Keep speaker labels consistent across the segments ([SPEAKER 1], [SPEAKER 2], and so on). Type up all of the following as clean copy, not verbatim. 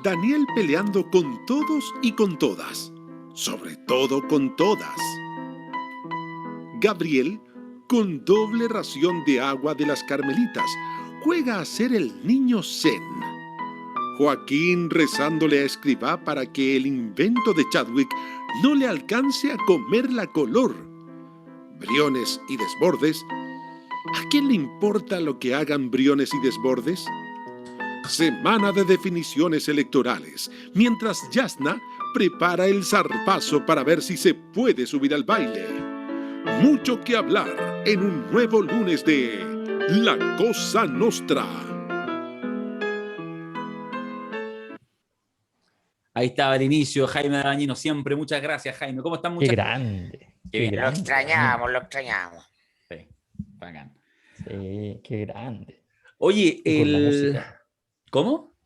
[SPEAKER 1] Daniel peleando con todos y con todas, sobre todo con todas. Gabriel, con doble ración de agua de las Carmelitas, juega a ser el niño zen. Joaquín rezándole a Escribá para que el invento de Chadwick no le alcance a comer la color. Briones y Desbordes. ¿A quién le importa lo que hagan Briones y Desbordes? Semana de definiciones electorales, mientras Yasna prepara el zarpazo para ver si se puede subir al baile. Mucho que hablar en un nuevo lunes de La Cosa Nostra.
[SPEAKER 2] Ahí estaba el inicio, Jaime Dañino, siempre. Muchas gracias, Jaime. ¿Cómo están?
[SPEAKER 3] Qué
[SPEAKER 2] Muchas
[SPEAKER 3] grande.
[SPEAKER 2] Qué bien.
[SPEAKER 4] Lo extrañamos, lo extrañamos.
[SPEAKER 2] Sí, bacán.
[SPEAKER 3] Sí, qué grande.
[SPEAKER 2] Oye,
[SPEAKER 3] Y con la música.
[SPEAKER 2] ¿Cómo?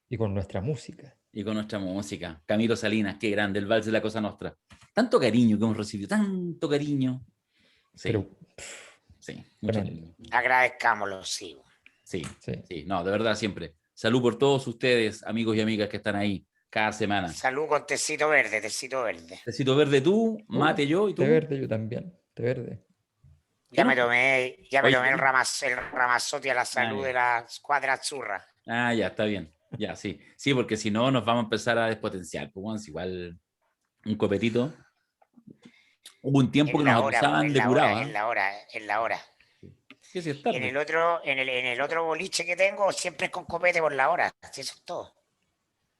[SPEAKER 3] Y con nuestra música.
[SPEAKER 2] Y con nuestra música. Camilo Salinas, qué grande, el vals de La Cosa Nostra. Tanto cariño que hemos recibido, tanto cariño. Sí,
[SPEAKER 3] Pero,
[SPEAKER 2] sí, mucho
[SPEAKER 3] tremendo.
[SPEAKER 2] cariño.
[SPEAKER 4] Agradezcámoslo, sí.
[SPEAKER 2] Sí,
[SPEAKER 3] Sí.
[SPEAKER 2] sí, no, de verdad siempre. Salud por todos ustedes, amigos y amigas que están ahí cada semana.
[SPEAKER 4] Salud con tecito verde, tecito verde.
[SPEAKER 2] Tecito verde tú, mate yo y tú.
[SPEAKER 3] Té verde yo también, té verde.
[SPEAKER 4] Ya
[SPEAKER 2] ¿No?
[SPEAKER 4] me tomé
[SPEAKER 2] Oye,
[SPEAKER 4] el ramazotti a la salud
[SPEAKER 2] ya.
[SPEAKER 4] de la escuadra azzurra.
[SPEAKER 2] Ah, ya, está bien. Ya, sí. Sí, porque si no nos vamos a empezar a despotenciar. Pues bueno, igual un copetito. Hubo un tiempo que nos acusaban de curado.
[SPEAKER 4] En la hora.
[SPEAKER 2] Sí, sí, es tarde.
[SPEAKER 4] En el otro boliche que tengo siempre es con copete por la hora. Así eso es todo.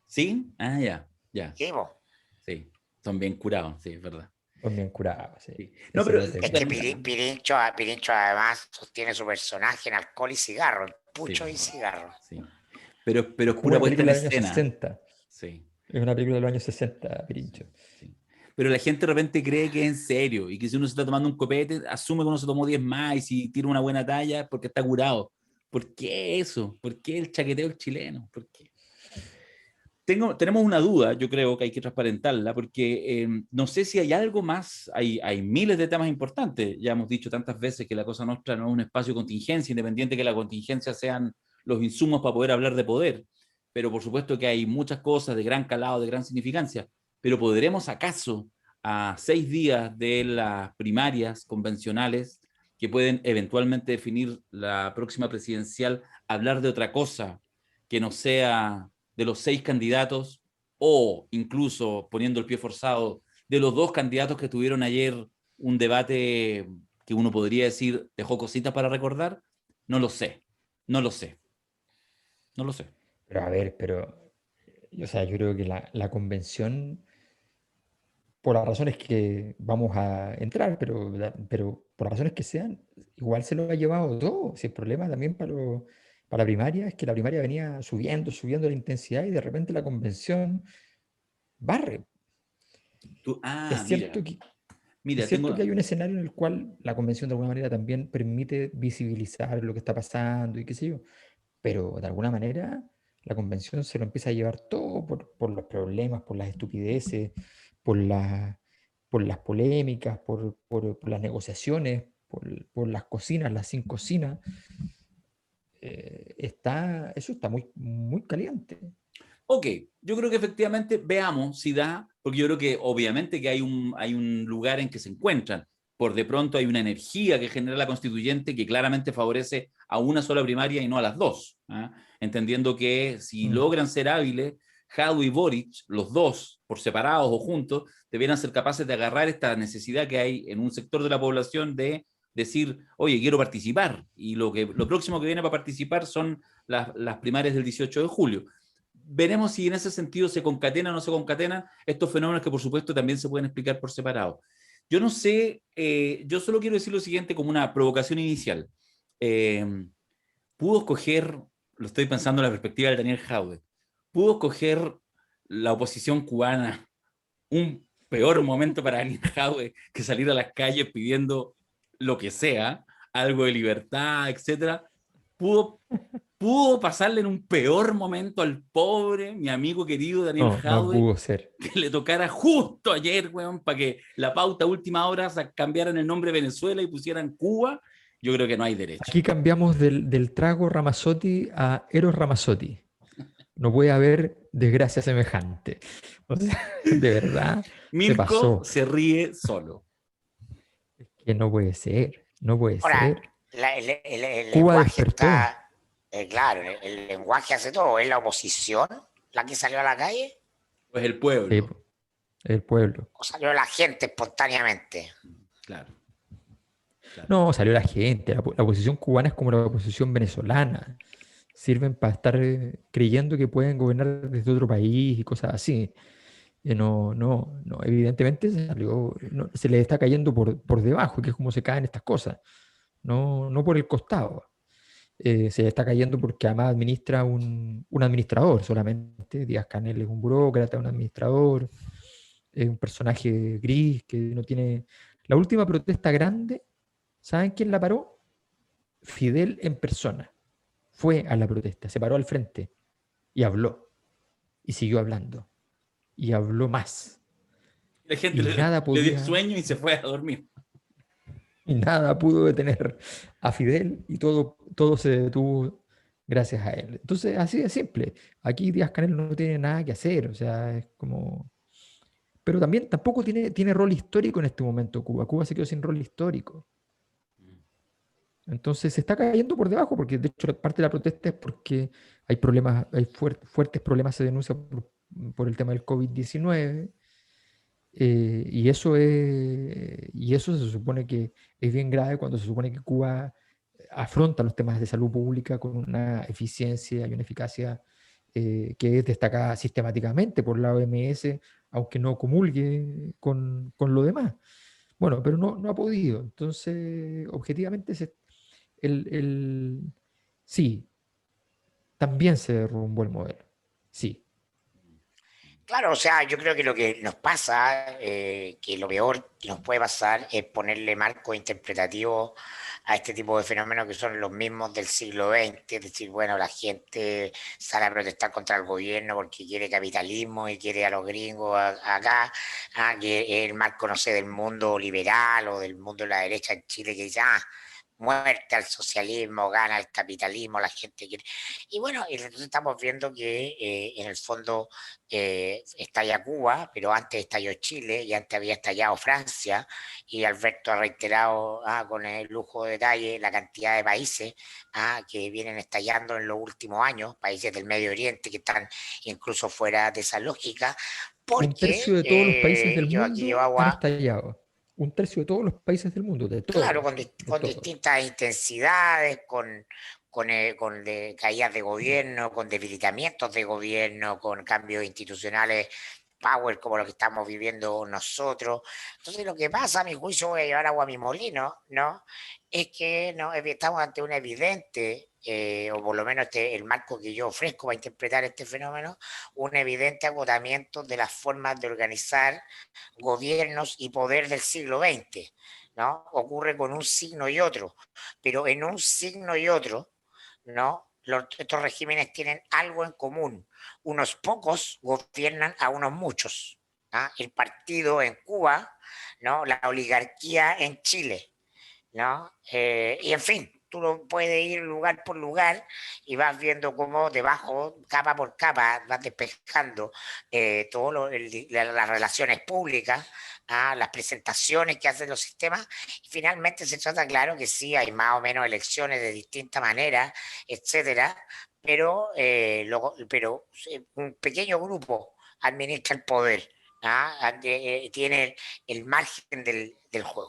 [SPEAKER 2] ¿Sí? Ah, ya, ya.
[SPEAKER 4] ¿Sí, vos?
[SPEAKER 2] Sí, son bien curados, sí, es verdad.
[SPEAKER 3] Son bien curados, sí.
[SPEAKER 2] Sí. No, pero
[SPEAKER 4] Es que Pirincho además sostiene su personaje en alcohol y cigarro, pucho y cigarro.
[SPEAKER 2] Sí. Pero es
[SPEAKER 3] Como
[SPEAKER 2] pura
[SPEAKER 3] una
[SPEAKER 2] puesta en
[SPEAKER 3] película del año
[SPEAKER 2] escena.
[SPEAKER 3] 60.
[SPEAKER 2] Sí.
[SPEAKER 3] Es una película de los años 60, Pirincho.
[SPEAKER 2] Sí. Pero la gente de repente cree que es en serio y que si uno se está tomando un copete, asume que uno se tomó 10 más y si tira una buena talla es porque está curado. ¿Por qué eso? ¿Por qué el chaqueteo del chileno? ¿Por qué? Tenemos una duda, yo creo que hay que transparentarla, porque no sé si hay algo más, hay miles de temas importantes, ya hemos dicho tantas veces que La Cosa Nostra no es un espacio de contingencia, independiente que la contingencia sean los insumos para poder hablar de poder, pero por supuesto que hay muchas cosas de gran calado, de gran significancia, pero ¿podremos acaso a 6 días de las primarias convencionales que pueden eventualmente definir la próxima presidencial, hablar de otra cosa que no sea de los 6 candidatos o incluso poniendo el pie forzado de los 2 candidatos que tuvieron ayer un debate que uno podría decir dejó cositas para recordar? No lo sé.
[SPEAKER 3] Pero a ver, o sea, yo creo que la convención, por las razones que vamos a entrar, pero por las razones que sean, igual se lo ha llevado todo. Si el problema también para la primaria es que la primaria venía subiendo la intensidad y de repente la convención barre. Es cierto
[SPEAKER 2] mira,
[SPEAKER 3] es cierto que hay un escenario en el cual la convención de alguna manera también permite visibilizar lo que está pasando y qué sé yo, pero de alguna manera la convención se lo empieza a llevar todo por los problemas, por las estupideces, por, por las polémicas, por las negociaciones, por las cocinas, las sin cocinas. Eso está muy, muy caliente.
[SPEAKER 2] Ok, yo creo que efectivamente veamos si da, porque yo creo que obviamente que hay un lugar en que se encuentran. Por de pronto hay una energía que genera la constituyente que claramente favorece a una sola primaria y no a las 2. ¿Ah? Entendiendo que si logran ser hábiles, Jadwe y Boric, los dos, por separados o juntos, debieran ser capaces de agarrar esta necesidad que hay en un sector de la población de decir, oye, quiero participar. Y lo próximo que viene para participar son las primarias del 18 de julio. Veremos si en ese sentido se concatenan o no se concatenan estos fenómenos que por supuesto también se pueden explicar por separado. Yo no sé, yo solo quiero decir lo siguiente como una provocación inicial. Pudo escoger, lo estoy pensando en la perspectiva de Daniel Jadwe, pudo escoger la oposición cubana un peor momento para Daniel Jadwe que salir a las calles pidiendo lo que sea, algo de libertad, etcétera. Pudo pasarle en un peor momento al pobre, mi amigo querido Daniel Jadwe,
[SPEAKER 3] no pudo ser.
[SPEAKER 2] que le tocara justo ayer, weón, para que la pauta última hora cambiaran el nombre de Venezuela y pusieran Cuba. Yo creo que no hay derecho.
[SPEAKER 3] Aquí cambiamos del trago Ramazzotti a Eros Ramazzotti. no puede haber desgracia semejante. O sea, de verdad, se
[SPEAKER 2] Mirko
[SPEAKER 3] pasó.
[SPEAKER 2] se ríe solo.
[SPEAKER 3] Que no puede ser, no puede
[SPEAKER 4] Ahora,
[SPEAKER 3] ser.
[SPEAKER 4] el
[SPEAKER 3] Cuba
[SPEAKER 4] lenguaje
[SPEAKER 3] despertó.
[SPEAKER 4] está, claro, el lenguaje hace todo. ¿Es la oposición la que salió a la calle
[SPEAKER 2] Pues el
[SPEAKER 3] Sí,
[SPEAKER 2] pueblo.
[SPEAKER 3] po, el pueblo.
[SPEAKER 4] o salió la gente espontáneamente?
[SPEAKER 2] Claro. Claro.
[SPEAKER 3] No, salió la gente. La oposición cubana es como la oposición venezolana. Sirven para estar creyendo que pueden gobernar desde otro país y cosas así. No, no, no. Evidentemente se le está cayendo por debajo, que es como se caen estas cosas. No, no por el costado. Se le está cayendo porque además administra un administrador solamente. Díaz-Canel es un burócrata, un administrador, es un personaje gris que no tiene... La última protesta grande, ¿saben quién la paró? Fidel en persona. Fue a la protesta, se paró al frente y habló. Y siguió hablando. Y habló más.
[SPEAKER 2] La gente
[SPEAKER 3] Y nada
[SPEAKER 2] le dio
[SPEAKER 3] podía,
[SPEAKER 2] sueño y se fue a dormir.
[SPEAKER 3] y nada pudo detener a Fidel y todo se detuvo gracias a él. Entonces, así de simple. Aquí Díaz-Canel no tiene nada que hacer, o sea, es como... Pero también tampoco tiene rol histórico en este momento Cuba. Cuba se quedó sin rol histórico. Entonces se está cayendo por debajo, porque de hecho parte de la protesta es porque hay problemas, hay fuertes problemas, se denuncian por el tema del COVID-19. Y eso se supone que es bien grave cuando se supone que Cuba afronta los temas de salud pública con una eficiencia y una eficacia que es destacada sistemáticamente por la OMS, aunque no comulgue con lo demás. Bueno, pero no ha podido. Entonces, objetivamente, el- sí, también se derrumbó el modelo. Sí.
[SPEAKER 4] Claro, o sea, yo creo que lo que nos pasa, que lo peor que nos puede pasar es ponerle marco interpretativo a este tipo de fenómenos que son los mismos del siglo XX, es decir, bueno, la gente sale a protestar contra el gobierno porque quiere capitalismo y quiere a los gringos acá, que es el marco, no sé, del mundo liberal o del mundo de la derecha en Chile que dice, muerte al socialismo, gana el capitalismo, la gente quiere... Y bueno, y entonces estamos viendo que en el fondo estalla Cuba, pero antes estalló Chile y antes había estallado Francia, y Alberto ha reiterado con el lujo de detalle la cantidad de países que vienen estallando en los últimos años, países del Medio Oriente que están incluso fuera de esa lógica,
[SPEAKER 3] Un tercio
[SPEAKER 4] porque
[SPEAKER 3] de todos los países del
[SPEAKER 4] yo aquí llevo
[SPEAKER 3] mundo han
[SPEAKER 4] agua.
[SPEAKER 3] estallado. Un tercio de todos los países del mundo, de
[SPEAKER 4] Claro,
[SPEAKER 3] todos, de
[SPEAKER 4] con
[SPEAKER 3] todos.
[SPEAKER 4] distintas intensidades, con caídas de gobierno, con debilitamientos de gobierno, con cambios institucionales power como lo que estamos viviendo nosotros. Entonces lo que pasa, a mi juicio, voy a llevar agua a mi molino, ¿no? Es que no, estamos ante un evidente, o por lo menos el marco que yo ofrezco para interpretar este fenómeno, un evidente agotamiento de las formas de organizar gobiernos y poder del siglo XX, ¿no? Ocurre con un signo y otro, pero en un signo y otro, ¿no? Estos regímenes tienen algo en común. Unos pocos gobiernan a unos muchos. El partido en Cuba, ¿no? La oligarquía en Chile, ¿no? Y en fin, tú lo puedes ir lugar por lugar y vas viendo cómo debajo, capa por capa, vas despejando las relaciones públicas, las presentaciones que hacen los sistemas, y finalmente se trata, claro, que sí, hay más o menos elecciones de distinta manera, etcétera, pero un pequeño grupo administra el poder. Tiene el margen del juego.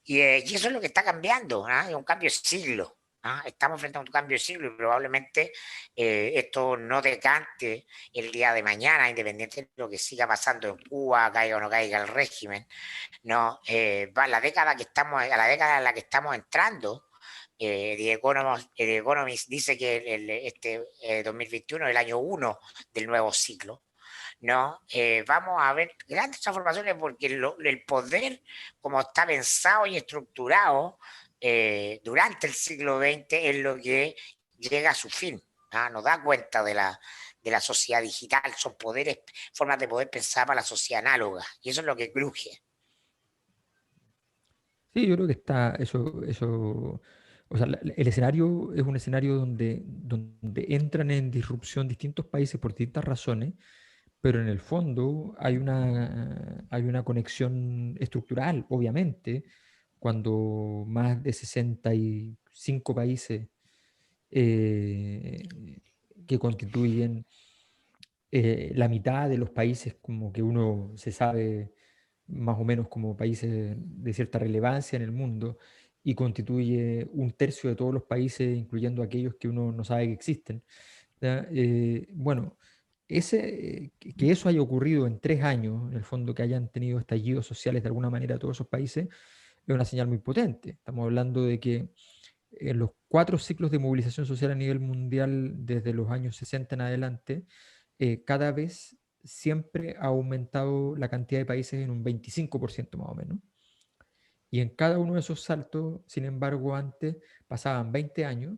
[SPEAKER 4] Y eso es lo que está cambiando, es un cambio de siglo. Estamos frente a un cambio de siglo y probablemente esto no decante el día de mañana, independiente de lo que siga pasando en Cuba, caiga o no caiga el régimen. No, va la década que estamos, a la década en la que estamos entrando. The Economist dice que este 2021 es el año 1 del nuevo ciclo. ¿No? Vamos a ver grandes transformaciones porque el poder, como está pensado y estructurado durante el siglo XX, es lo que llega a su fin. Nos da cuenta de la sociedad digital, son poderes, formas de poder pensar para la sociedad análoga, y eso es lo que cruje.
[SPEAKER 3] Sí, yo creo que está eso O sea, el escenario es un escenario donde entran en disrupción distintos países por distintas razones, pero en el fondo hay una conexión estructural, obviamente, cuando más de 65 países que constituyen la mitad de los países como que uno se sabe más o menos como países de cierta relevancia en el mundo y constituye un tercio de todos los países, incluyendo aquellos que uno no sabe que existen. ¿Ya? Bueno, que eso haya ocurrido en 3 años, en el fondo que hayan tenido estallidos sociales de alguna manera todos esos países, es una señal muy potente. Estamos hablando de que en los 4 ciclos de movilización social a nivel mundial desde los años 60 en adelante, cada vez siempre ha aumentado la cantidad de países en un 25% más o menos. Y en cada uno de esos saltos, sin embargo, antes pasaban 20 años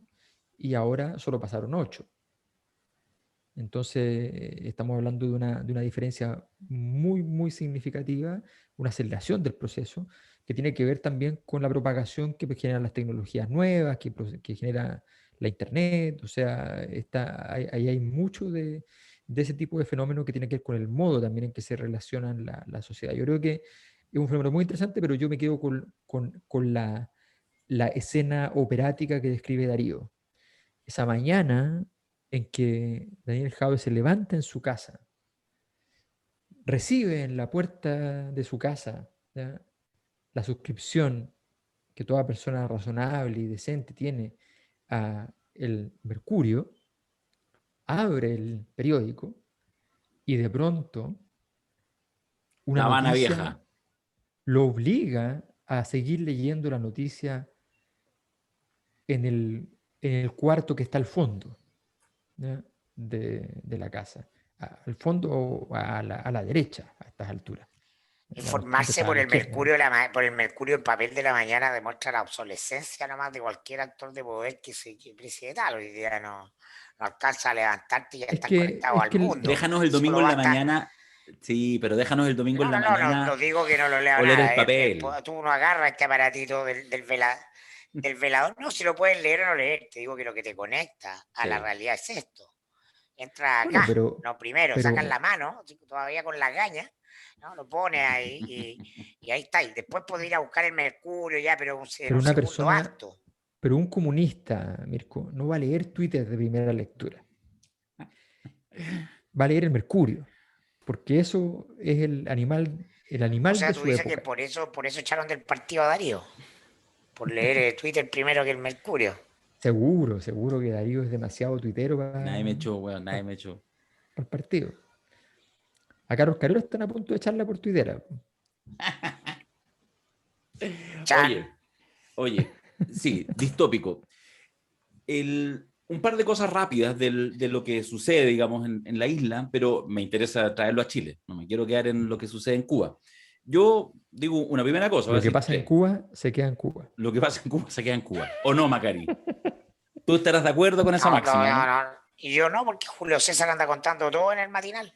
[SPEAKER 3] y ahora solo pasaron 8. Entonces, estamos hablando de una diferencia muy, muy significativa, una aceleración del proceso, que tiene que ver también con la propagación que pues, generan las tecnologías nuevas, que genera la Internet. O sea, ahí hay mucho de ese tipo de fenómeno que tiene que ver con el modo también en que se relacionan la sociedad. Yo creo que es un fenómeno muy interesante, pero yo me quedo con la escena operática que describe Darío. Esa mañana en que Daniel Jadwe se levanta en su casa, recibe en la puerta de su casa, ¿ya?, la suscripción que toda persona razonable y decente tiene a el Mercurio, abre el periódico y de pronto una
[SPEAKER 2] La Habana
[SPEAKER 3] noticia
[SPEAKER 2] Vieja.
[SPEAKER 3] lo obliga a seguir leyendo la noticia en el cuarto que está al fondo, ¿ya?, de la casa. Al fondo o a la derecha a estas alturas. Antes
[SPEAKER 4] Informarse
[SPEAKER 3] estaba a
[SPEAKER 4] por
[SPEAKER 3] la
[SPEAKER 4] el
[SPEAKER 3] izquierda, ¿no?
[SPEAKER 4] Mercurio, por el Mercurio en papel de la mañana demuestra la obsolescencia nomás de cualquier actor de poder que se preside tal. Hoy día no alcanza a levantarte y ya estás conectado
[SPEAKER 3] Es
[SPEAKER 4] al
[SPEAKER 3] que
[SPEAKER 4] mundo.
[SPEAKER 2] Déjanos el domingo
[SPEAKER 4] Solo
[SPEAKER 2] en la
[SPEAKER 4] basta.
[SPEAKER 2] mañana. Sí, pero déjanos el domingo en la
[SPEAKER 4] No
[SPEAKER 2] mañana
[SPEAKER 4] digo que no lo leo
[SPEAKER 2] oler el
[SPEAKER 4] nada.
[SPEAKER 2] papel.
[SPEAKER 4] Tú no agarras este aparatito del velador. No, si lo puedes leer o no leer. Te digo que lo que te conecta a la
[SPEAKER 2] Sí.
[SPEAKER 4] realidad es esto. Entras
[SPEAKER 3] Bueno,
[SPEAKER 4] acá. No, primero, sacas la
[SPEAKER 3] pero,
[SPEAKER 4] mano, todavía con la gaña, ¿no? Lo pones ahí y ahí está. Y después puedes ir a buscar el Mercurio ya, pero en
[SPEAKER 3] pero
[SPEAKER 4] un
[SPEAKER 3] una
[SPEAKER 4] segundo
[SPEAKER 3] persona,
[SPEAKER 4] acto.
[SPEAKER 3] pero un comunista, Mirko, no va a leer Twitter de primera lectura. Va a leer el Mercurio, porque eso es el
[SPEAKER 4] O
[SPEAKER 3] animal
[SPEAKER 4] sea,
[SPEAKER 3] de
[SPEAKER 4] tú
[SPEAKER 3] su
[SPEAKER 4] dices que
[SPEAKER 3] época.
[SPEAKER 4] por eso echaron del partido a Darío, por leer Twitter primero que el Mercurio.
[SPEAKER 3] Seguro que Darío es demasiado tuitero
[SPEAKER 2] Nadie me
[SPEAKER 3] para
[SPEAKER 2] echó, weón, nadie me echó.
[SPEAKER 3] el partido. A Carlos Carol están a punto de echarla por tuitera.
[SPEAKER 4] Chan.
[SPEAKER 2] Oye, sí, distópico. Un par de cosas rápidas de lo que sucede, digamos, en la isla, pero me interesa traerlo a Chile. No me quiero quedar en lo que sucede en Cuba. Yo digo una primera cosa, voy a
[SPEAKER 3] Lo que
[SPEAKER 2] decir
[SPEAKER 3] pasa en
[SPEAKER 2] tres.
[SPEAKER 3] Cuba se queda en Cuba.
[SPEAKER 2] Lo que pasa en Cuba se queda en Cuba. ¿O no, Macari? ¿Tú estarás de acuerdo con esa máxima, no?
[SPEAKER 4] No. Y yo no, porque Julio César anda contando todo en el matinal.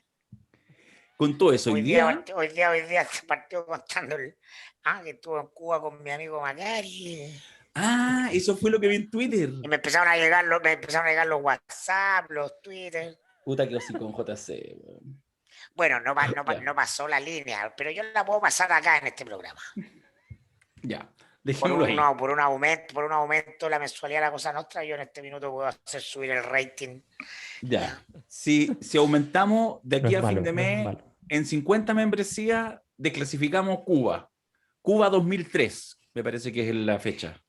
[SPEAKER 2] Con todo eso, hoy día...
[SPEAKER 4] Hoy día se partió contando que estuvo en Cuba con mi amigo Macari.
[SPEAKER 2] Ah, eso fue lo que vi en Twitter.
[SPEAKER 4] Y me empezaron a llegar los WhatsApp, los Twitter.
[SPEAKER 2] Puta que sí con JC, weón.
[SPEAKER 4] Bueno,
[SPEAKER 2] Ya,
[SPEAKER 4] no pasó la línea, pero yo la puedo pasar acá en este programa.
[SPEAKER 2] ya. Dejémoslo ahí.
[SPEAKER 4] Por un aumento de la mensualidad de la Cosa Nostra, yo en este minuto puedo hacer subir el rating.
[SPEAKER 2] Ya. Si aumentamos de
[SPEAKER 3] No
[SPEAKER 2] aquí
[SPEAKER 3] es
[SPEAKER 2] a fin
[SPEAKER 3] malo,
[SPEAKER 2] de
[SPEAKER 3] no es
[SPEAKER 2] mes,
[SPEAKER 3] malo.
[SPEAKER 2] en 50 membresías, desclasificamos Cuba. Cuba 2003, me parece que es la fecha.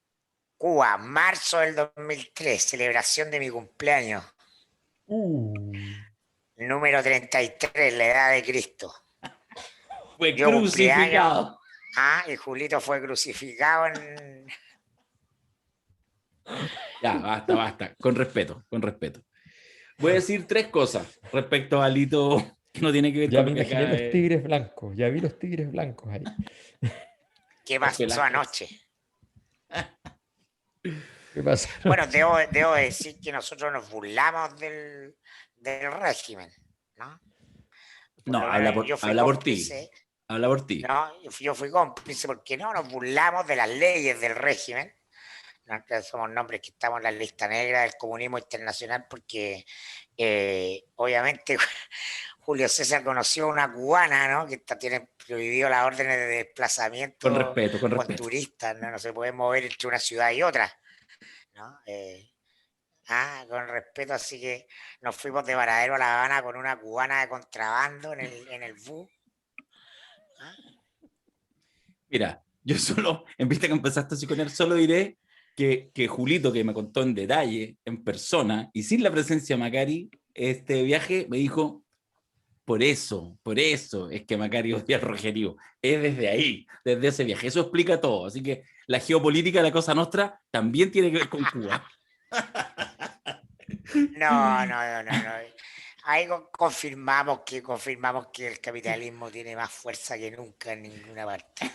[SPEAKER 4] Cuba, marzo del 2003, celebración de mi cumpleaños. Número 33, la edad de Cristo.
[SPEAKER 2] Fue
[SPEAKER 4] Yo
[SPEAKER 2] crucificado.
[SPEAKER 4] y Julito fue crucificado en...
[SPEAKER 2] Ya, basta. Con respeto. Voy a decir tres cosas respecto a Lito que no tiene que ver
[SPEAKER 3] Ya
[SPEAKER 2] con
[SPEAKER 3] me
[SPEAKER 2] lo que
[SPEAKER 3] imaginé
[SPEAKER 2] acá
[SPEAKER 3] los tigres blancos, ya vi los tigres blancos ahí.
[SPEAKER 4] ¿Qué
[SPEAKER 2] los
[SPEAKER 4] pasó
[SPEAKER 2] pelajes.
[SPEAKER 4] anoche?
[SPEAKER 3] ¿Qué pasa?
[SPEAKER 4] Bueno, debo decir que nosotros nos burlamos del régimen, ¿no? Por
[SPEAKER 2] No,
[SPEAKER 4] lo
[SPEAKER 2] habla
[SPEAKER 4] menos yo fui
[SPEAKER 2] por ti.
[SPEAKER 4] cómplice,
[SPEAKER 2] Habla por ti.
[SPEAKER 4] ¿no? Yo fui cómplice porque no nos burlamos de las leyes del régimen, somos nombres que estamos en la lista negra del comunismo internacional porque obviamente Julio César conoció a una cubana, ¿no? Que tiene prohibido las órdenes de desplazamiento
[SPEAKER 2] Con
[SPEAKER 4] con
[SPEAKER 2] respeto.
[SPEAKER 4] turistas, ¿no? No se puede mover entre una ciudad y otra, ¿no? Con respeto, así que nos fuimos de Varadero a La Habana con una cubana de contrabando en el bus.
[SPEAKER 2] Mira, yo solo, en vista que empezaste así con él, solo diré que Julito, que me contó en detalle, en persona, y sin la presencia de Macari, este viaje me dijo, por eso es que Macari odia al Rogerio. Es desde ahí, desde ese viaje. Eso explica todo. Así que la geopolítica de la Cosa Nostra también tiene que ver con Cuba.
[SPEAKER 4] No. Ahí confirmamos que el capitalismo tiene más fuerza que nunca en ninguna parte.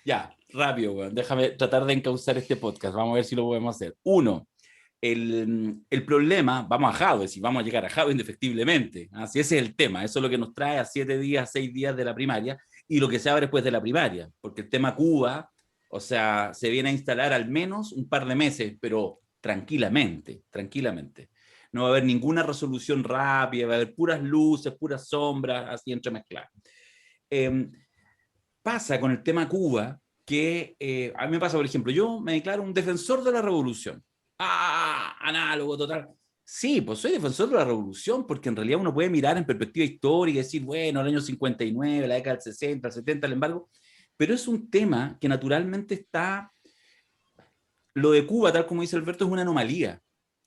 [SPEAKER 2] Ya, rápido, weón. Déjame tratar de encauzar este podcast. Vamos a ver si lo podemos hacer. Uno, el problema, vamos a Jadwe, y vamos a llegar a Jadwe indefectiblemente. Así ese es el tema. Eso es lo que nos trae a 7 días, 6 días de la primaria y lo que se abre después de la primaria. Porque el tema Cuba, o sea, se viene a instalar al menos un par de meses, pero tranquilamente. No va a haber ninguna resolución rápida, va a haber puras luces, puras sombras, así entremezcladas. Pasa con el tema Cuba que a mí me pasa, por ejemplo, yo me declaro un defensor de la revolución. Análogo total. Sí, pues soy defensor de la revolución porque en realidad uno puede mirar en perspectiva histórica y decir, bueno, el año 59, la década del 60, el 70, el embargo, pero es un tema que naturalmente está, lo de Cuba, tal como dice Alberto, es una anomalía.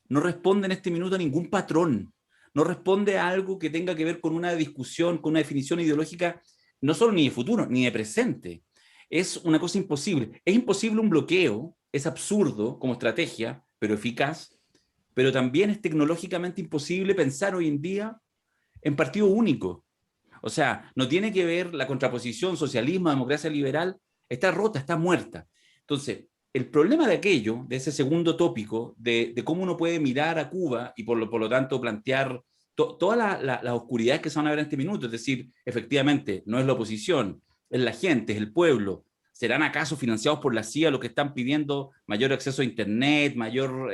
[SPEAKER 2] No responde en este minuto a ningún patrón. No responde a algo que tenga que ver con una discusión, con una definición ideológica, no solo ni de futuro, ni de presente. Es una cosa imposible. Es imposible un bloqueo, es absurdo como estrategia, pero eficaz, pero también es tecnológicamente imposible pensar hoy en día en partido único. O sea, no tiene que ver la contraposición socialismo, democracia liberal, está rota, está muerta. Entonces, el problema de aquello, de ese segundo tópico, de cómo uno puede mirar a Cuba y por lo tanto plantear todas las oscuridades que se van a ver en este minuto, es decir, efectivamente, no es la oposición, es la gente, es el pueblo. ¿Serán acaso financiados por la CIA los que están pidiendo mayor acceso a Internet, mayor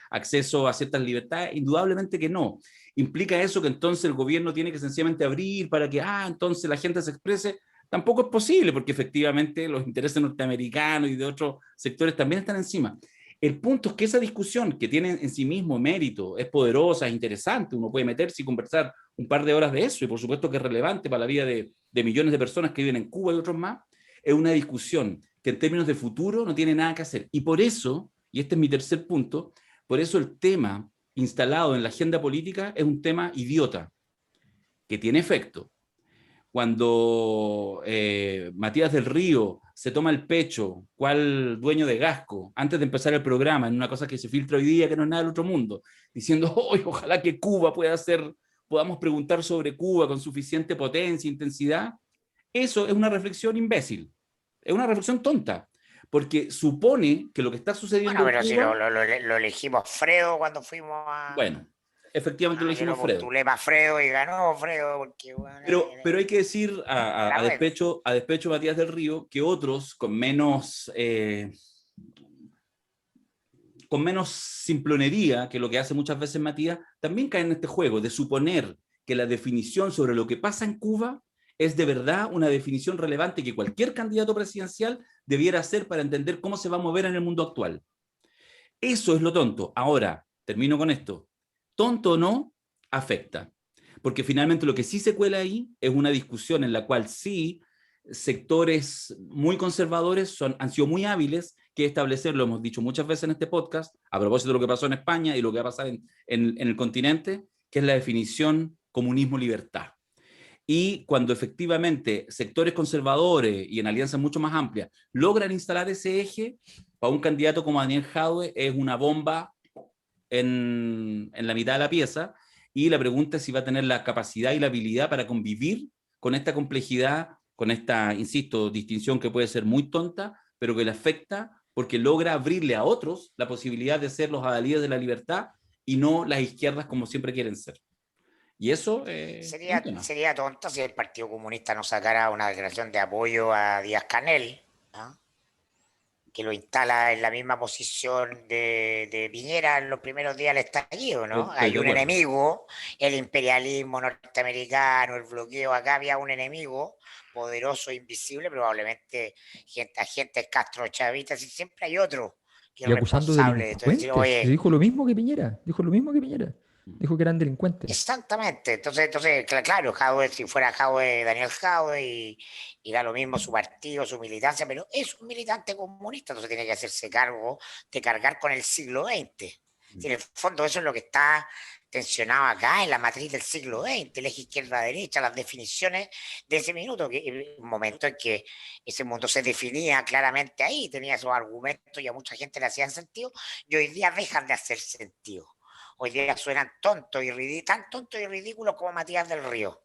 [SPEAKER 2] acceso a ciertas libertades? Indudablemente que no. ¿Implica eso que entonces el gobierno tiene que sencillamente abrir para que, entonces la gente se exprese? Tampoco es posible, porque efectivamente los intereses norteamericanos y de otros sectores también están encima. El punto es que esa discusión, que tiene en sí mismo mérito, es poderosa, es interesante, uno puede meterse y conversar un par de horas de eso, y por supuesto que es relevante para la vida de millones de personas que viven en Cuba y otros más, es una discusión que en términos de futuro no tiene nada que hacer. Y por eso, y este es mi tercer punto, por eso el tema instalado en la agenda política es un tema idiota, que tiene efecto. Cuando Matías del Río se toma el pecho, cual dueño de Gasco, antes de empezar el programa, en una cosa que se filtra hoy día, que no es nada del otro mundo, diciendo, ojalá que Cuba pueda ser, podamos preguntar sobre Cuba con suficiente potencia e intensidad, eso es una reflexión imbécil, es una reflexión tonta, porque supone que lo que está sucediendo
[SPEAKER 4] Bueno,
[SPEAKER 2] en
[SPEAKER 4] pero si
[SPEAKER 2] Cuba,
[SPEAKER 4] lo elegimos Fredo cuando fuimos
[SPEAKER 2] bueno, efectivamente lo
[SPEAKER 4] yo
[SPEAKER 2] dijimos
[SPEAKER 4] lo
[SPEAKER 2] Fredo.
[SPEAKER 4] postulé para Fredo y ganó Fredo porque, bueno,
[SPEAKER 2] Pero hay que decir,
[SPEAKER 4] era bueno.
[SPEAKER 2] a despecho de Matías del Río, que otros con menos simplonería que lo que hace muchas veces Matías, también caen en este juego de suponer que la definición sobre lo que pasa en Cuba es de verdad una definición relevante que cualquier candidato presidencial debiera hacer para entender cómo se va a mover en el mundo actual. Eso es lo tonto. Ahora, termino con esto. Tonto o no, afecta. Porque finalmente lo que sí se cuela ahí es una discusión en la cual sí sectores muy conservadores han sido muy hábiles que establecer, lo hemos dicho muchas veces en este podcast, a propósito de lo que pasó en España y lo que va a pasar en el continente, que es la definición comunismo-libertad. Y cuando efectivamente sectores conservadores y en alianzas mucho más amplias logran instalar ese eje, para un candidato como Daniel Jadwe es una bomba en la mitad de la pieza, y la pregunta es si va a tener la capacidad y la habilidad para convivir con esta complejidad, con esta, insisto, distinción que puede ser muy tonta, pero que le afecta porque logra abrirle a otros la posibilidad de ser los adalides de la libertad y no las izquierdas como siempre quieren ser. Y eso es un tema.
[SPEAKER 4] Sería tonto si el Partido Comunista no sacara una declaración de apoyo a Díaz-Canel, ¿no? que lo instala en la misma posición de Piñera en los primeros días del estallido, ¿no?
[SPEAKER 2] Estoy
[SPEAKER 4] Hay
[SPEAKER 2] de
[SPEAKER 4] un
[SPEAKER 2] acuerdo.
[SPEAKER 4] enemigo, el imperialismo norteamericano, el bloqueo, acá había un enemigo poderoso, invisible, probablemente agentes castrochavistas, y siempre hay otro que es
[SPEAKER 3] Y acusando
[SPEAKER 4] responsable de esto. Es decir,
[SPEAKER 3] delincuentes. Se
[SPEAKER 4] oye,
[SPEAKER 3] dijo lo mismo que Piñera. Dijo lo mismo que Piñera.
[SPEAKER 2] Mm.
[SPEAKER 3] Dijo que eran delincuentes.
[SPEAKER 4] exactamente, entonces claro, Jadwe, si fuera Jadwe, Daniel Jadwe, y da lo mismo su partido, su militancia, pero es un militante comunista, entonces tiene que hacerse cargo de cargar con el siglo XX. En el fondo eso es lo que está tensionado acá en la matriz del siglo XX, el eje izquierda-derecha, las definiciones de ese minuto, que un momento en que ese mundo se definía claramente ahí, tenía esos argumentos y a mucha gente le hacían sentido, y hoy día dejan de hacer sentido. Hoy día suenan tontos y tan tontos y ridículos como Matías del Río.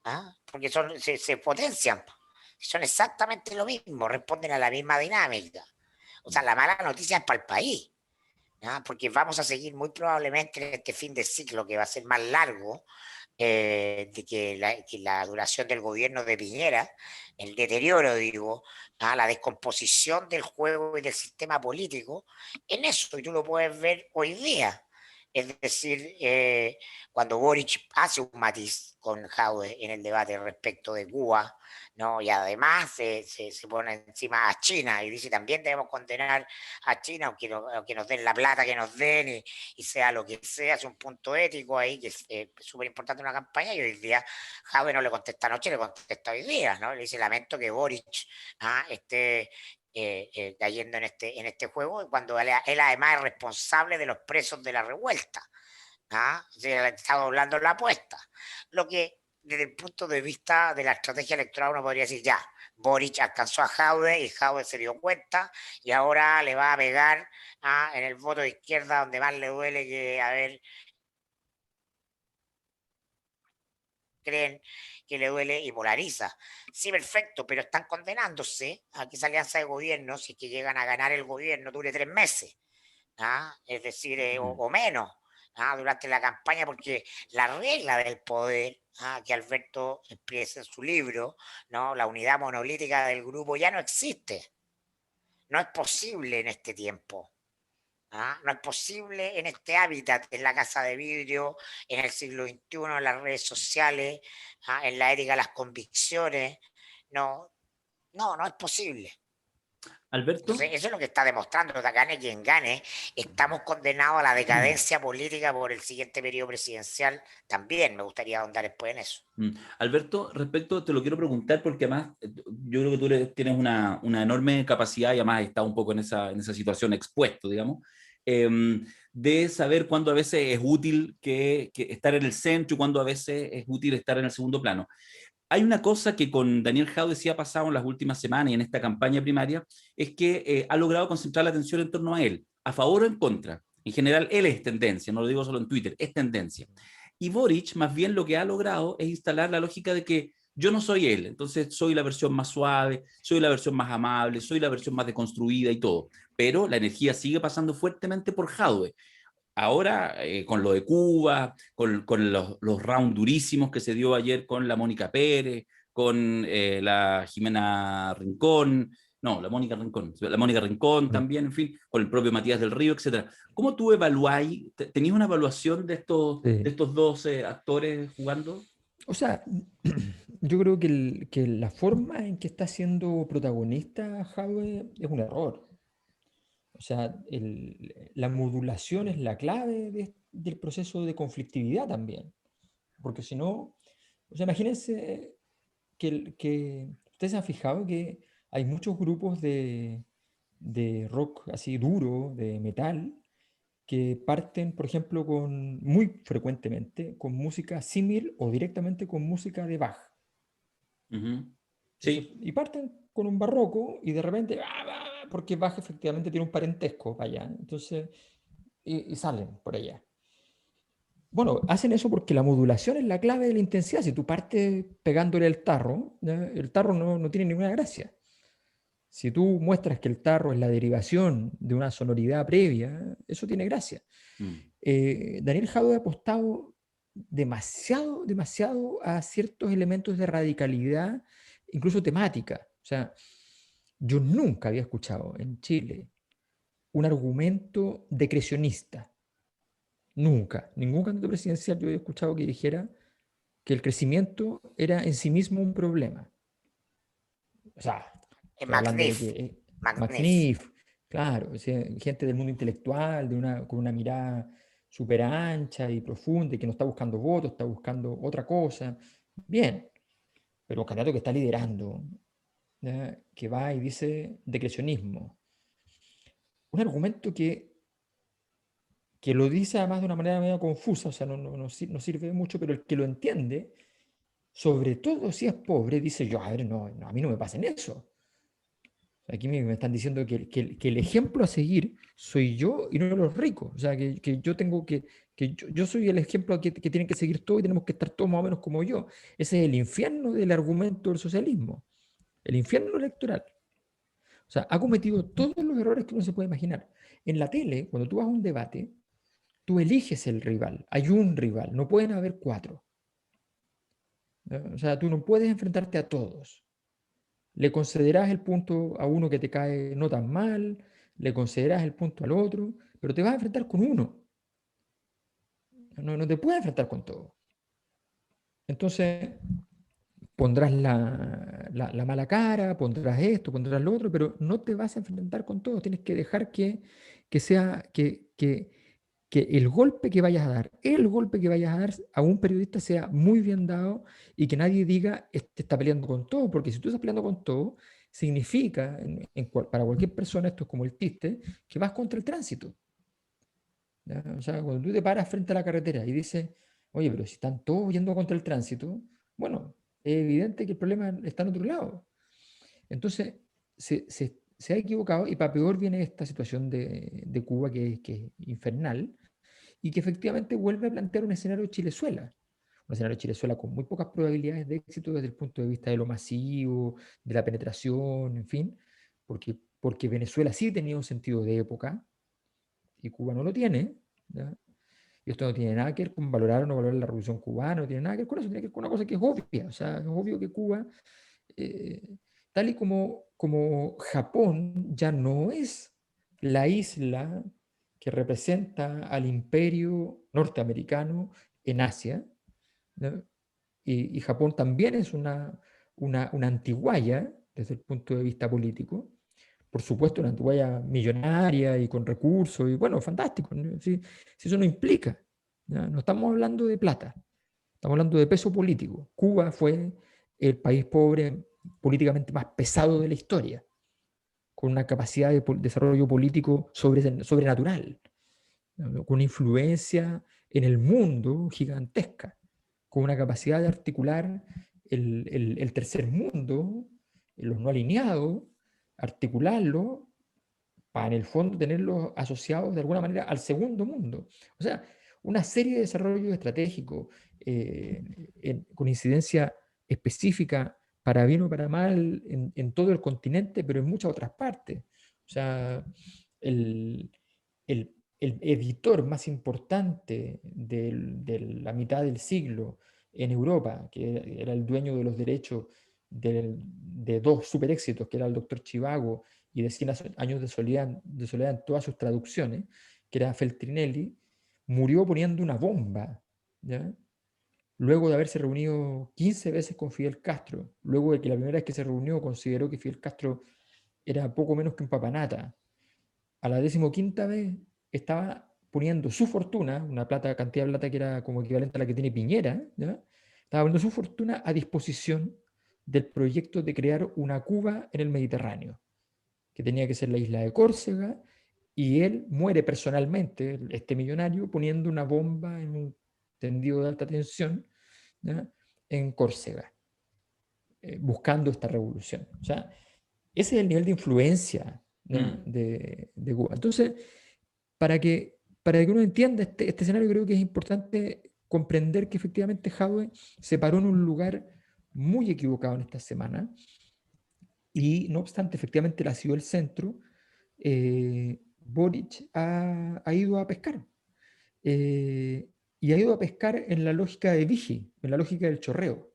[SPEAKER 4] ¿Ah? Porque se potencian. Son exactamente lo mismo, responden a la misma dinámica. O sea, la mala noticia es para el país. ¿Ah? Porque vamos a seguir muy probablemente en este fin de ciclo que va a ser más largo, de que la duración del gobierno de Piñera, el deterioro, digo, la descomposición del juego y del sistema político, en eso, y tú lo puedes ver hoy día. Es decir, cuando Boric hace un matiz con Jaude en el debate respecto de Cuba, ¿no? Y además se pone encima a China y dice también debemos condenar a China, aunque nos den la plata que nos den y sea lo que sea, es un punto ético ahí que es súper importante en una campaña, y hoy día Jaude no le contesta anoche, le contesta hoy día, ¿no? Le dice lamento que Boric esté cayendo en este juego, cuando él además es responsable de los presos de la revuelta. O sea, está doblando la apuesta. Lo que desde el punto de vista de la estrategia electoral uno podría decir, ya, Boric alcanzó a Jaude y Jaude se dio cuenta y ahora le va a pegar en el voto de izquierda donde más le duele, que a ver, creen que le duele y polariza. Sí, perfecto, pero están condenándose a que esa alianza de gobierno, si es que llegan a ganar el gobierno, dure 3 meses. Es decir, o menos, durante la campaña, porque la regla del poder, que Alberto expresa en su libro, ¿no? La unidad monolítica del grupo ya no existe. No es posible en este tiempo. No es posible en este hábitat, en la casa de vidrio, en el siglo XXI, en las redes sociales, en la ética de las convicciones. No, no es posible.
[SPEAKER 2] Alberto,
[SPEAKER 4] Entonces, eso es lo que está demostrando, gane quien gane, estamos condenados a la decadencia política por el siguiente periodo presidencial. También me gustaría ahondar después en eso.
[SPEAKER 2] Alberto, respecto, te lo quiero preguntar porque además yo creo que tú tienes una enorme capacidad y además has estado un poco en esa situación expuesto, digamos, de saber cuándo a veces es útil que estar en el centro y cuándo a veces es útil estar en el segundo plano. Hay una cosa que con Daniel Jaude sí ha pasado en las últimas semanas y en esta campaña primaria, es que ha logrado concentrar la atención en torno a él, a favor o en contra. En general, él es tendencia, no lo digo solo en Twitter, es tendencia. Y Boric, más bien lo que ha logrado es instalar la lógica de que yo no soy él, entonces soy la versión más suave, soy la versión más amable, soy la versión más deconstruida y todo. Pero la energía sigue pasando fuertemente por Jaude. Ahora, con lo de Cuba, con los rounds durísimos que se dio ayer con la Mónica Pérez, con la Jimena Rincón, no, la Mónica Rincón también, en fin, con el propio Matías del Río, etcétera. ¿Cómo tú evaluáis? ¿Tenías una evaluación de
[SPEAKER 3] Sí.
[SPEAKER 2] estos dos actores jugando?
[SPEAKER 3] O sea, yo creo que la forma en que está siendo protagonista Jadwe es un error. O sea, la modulación es la clave del proceso de conflictividad también. Porque si no, o sea, imagínense que ustedes se han fijado que hay muchos grupos de rock así duro, de metal, que parten, por ejemplo, muy frecuentemente con música símil o directamente con música de Bach. Entonces,
[SPEAKER 2] Sí.
[SPEAKER 3] y parten con un barroco y de repente, porque Bach efectivamente tiene un parentesco para allá, entonces, y salen por allá. Bueno, hacen eso porque la modulación es la clave de la intensidad. Si tú partes pegándole el tarro, ¿ya? El tarro no tiene ninguna gracia. Si tú muestras que el tarro es la derivación de una sonoridad previa, eso tiene gracia. Daniel Jadwe ha apostado demasiado a ciertos elementos de radicalidad, incluso temática. O sea, Yo nunca había escuchado en Chile un argumento decrecionista. Nunca. Ningún candidato presidencial yo había escuchado que dijera que el crecimiento era en sí mismo un problema. O sea, estoy hablando de que
[SPEAKER 4] Magnífico, magnífico.
[SPEAKER 3] McNiff, claro, o sea, gente del mundo intelectual, con una mirada súper ancha y profunda, y que no está buscando votos, está buscando otra cosa. Bien, pero un candidato que está liderando, ¿ya? Que va y dice decrecionismo. Un argumento que lo dice además de una manera medio confusa, o sea, no sirve mucho, pero el que lo entiende, sobre todo si es pobre, dice yo, a ver, a mí no me pasen eso. Aquí me están diciendo que el ejemplo a seguir soy yo y no los ricos. O sea, que yo tengo que yo soy el ejemplo que tienen que seguir todos y tenemos que estar todos más o menos como yo. Ese es el infierno del argumento del socialismo, el infierno electoral. O sea, ha cometido todos los errores que uno se puede imaginar. En la tele, cuando tú vas a un debate, tú eliges el rival. Hay un rival, no pueden haber cuatro. ¿No? O sea, tú no puedes enfrentarte a todos. Le concederás el punto a uno que te cae no tan mal, le concederás el punto al otro, pero te vas a enfrentar con uno. No te puedes enfrentar con todo. Entonces, pondrás la mala cara, pondrás esto, pondrás lo otro, pero no te vas a enfrentar con todo. Tienes que dejar que el golpe que vayas a dar, el golpe que vayas a dar a un periodista sea muy bien dado y que nadie diga, este está peleando con todo, porque si tú estás peleando con todo, significa, para cualquier persona, esto es como el chiste, que vas contra el tránsito. ¿Ya? O sea, cuando tú te paras frente a la carretera y dices, oye, pero si están todos yendo contra el tránsito, bueno, es evidente que el problema está en otro lado. Entonces, se ha equivocado y para peor viene esta situación de Cuba que es infernal y que efectivamente vuelve a plantear un escenario de Chilezuela. Un escenario de Chilezuela con muy pocas probabilidades de éxito desde el punto de vista de lo masivo, de la penetración, en fin, porque Venezuela sí tenía un sentido de época y Cuba no lo tiene. ¿Ya? Y esto no tiene nada que ver con valorar o no valorar la revolución cubana, no tiene nada que ver con eso, tiene que ver con una cosa que es obvia. O sea, es obvio que Cuba, eh, tal y como Japón, ya no es la isla que representa al imperio norteamericano en Asia, ¿no? Y Japón también es una antiguaya desde el punto de vista político. Por supuesto, una antiguaya millonaria y con recursos, y bueno, fantástico. ¿No? Si eso no implica, ¿ya? No estamos hablando de plata, estamos hablando de peso político. Cuba fue el país pobre políticamente más pesado de la historia, con una capacidad de desarrollo político sobrenatural, ¿no? Con una influencia en el mundo gigantesca, con una capacidad de articular el tercer mundo, los no alineados, articularlo para en el fondo tenerlos asociados de alguna manera al segundo mundo. O sea, una serie de desarrollos estratégicos con incidencia específica para bien o para mal en todo el continente, pero en muchas otras partes. O sea, el, el editor más importante de la mitad del siglo en Europa, que era el dueño de los derechos de dos super éxitos, que era el doctor Chivago y de 100 años de soledad en todas sus traducciones, que era Feltrinelli, murió poniendo una bomba, ¿ya? Luego de haberse reunido 15 veces con Fidel Castro, luego de que la primera vez que se reunió consideró que Fidel Castro era poco menos que un papanata, a la 15ª vez estaba poniendo su fortuna, una cantidad de plata que era como equivalente a la que tiene Piñera, ¿ya? Estaba poniendo su fortuna a disposición del proyecto de crear una Cuba en el Mediterráneo, que tenía que ser la isla de Córcega, y él muere personalmente, este millonario, poniendo una bomba en un tendido de alta tensión, ¿ya? En Córcega, buscando esta revolución. O sea, ese es el nivel de influencia, ¿no? de Cuba. Entonces, para que uno entienda este escenario, creo que es importante comprender que efectivamente Jadwe se paró en un lugar muy equivocado en esta semana y no obstante, efectivamente la sido el centro, Boric ha ido a pescar. Y ha ido a pescar en la lógica de Vigi, en la lógica del chorreo,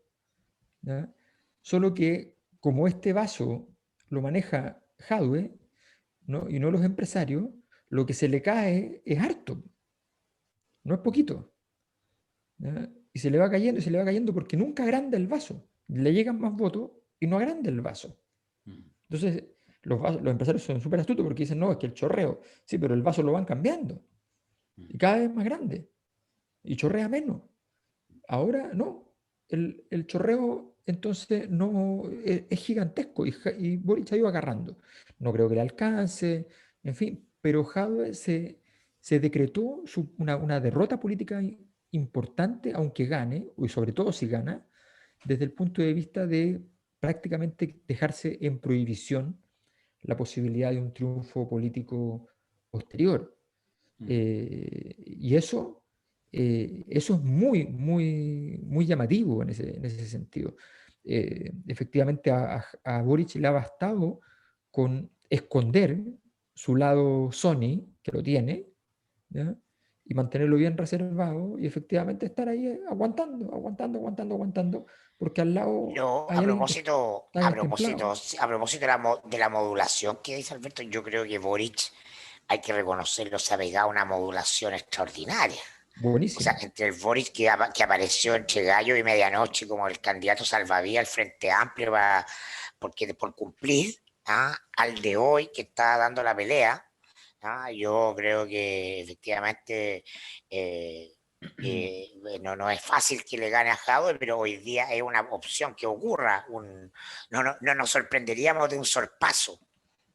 [SPEAKER 3] ¿ya? Solo que como este vaso lo maneja Jadwe, ¿no? Y no los empresarios, lo que se le cae es harto, no es poquito. ¿Ya? Y se le va cayendo, y se le va cayendo porque nunca agranda el vaso. Le llegan más votos y no agranda el vaso. Entonces, los empresarios son súper astutos porque dicen, no, es que el chorreo, sí, pero el vaso lo van cambiando. Y cada vez más grande. Y chorrea menos. Ahora no. El chorreo entonces no es gigantesco y Boric ha ido agarrando. No creo que le alcance, en fin, pero Jadwe se decretó una derrota política importante, aunque gane, y sobre todo si gana, desde el punto de vista de prácticamente dejarse en prohibición la posibilidad de un triunfo político posterior. Y eso es muy, muy, muy llamativo en ese sentido. Efectivamente, a Boric le ha bastado con esconder su lado Sony, que lo tiene, ¿ya? Y mantenerlo bien reservado y efectivamente estar ahí aguantando, aguantando, aguantando, aguantando, porque al lado
[SPEAKER 4] Yo,
[SPEAKER 3] hay alguien que está templado.
[SPEAKER 4] a propósito de la modulación que dice Alberto, yo creo que Boric, hay que reconocerlo, se ha pegado a una modulación extraordinaria. O sea,
[SPEAKER 3] Buenísima.
[SPEAKER 4] entre el Boric que apareció entre gallo y medianoche como el candidato salvavidas al Frente Amplio por cumplir, al de hoy que está dando la pelea, yo creo que efectivamente no es fácil que le gane a Jadwe, pero hoy día es una opción que ocurra. No nos sorprenderíamos de un sorpaso,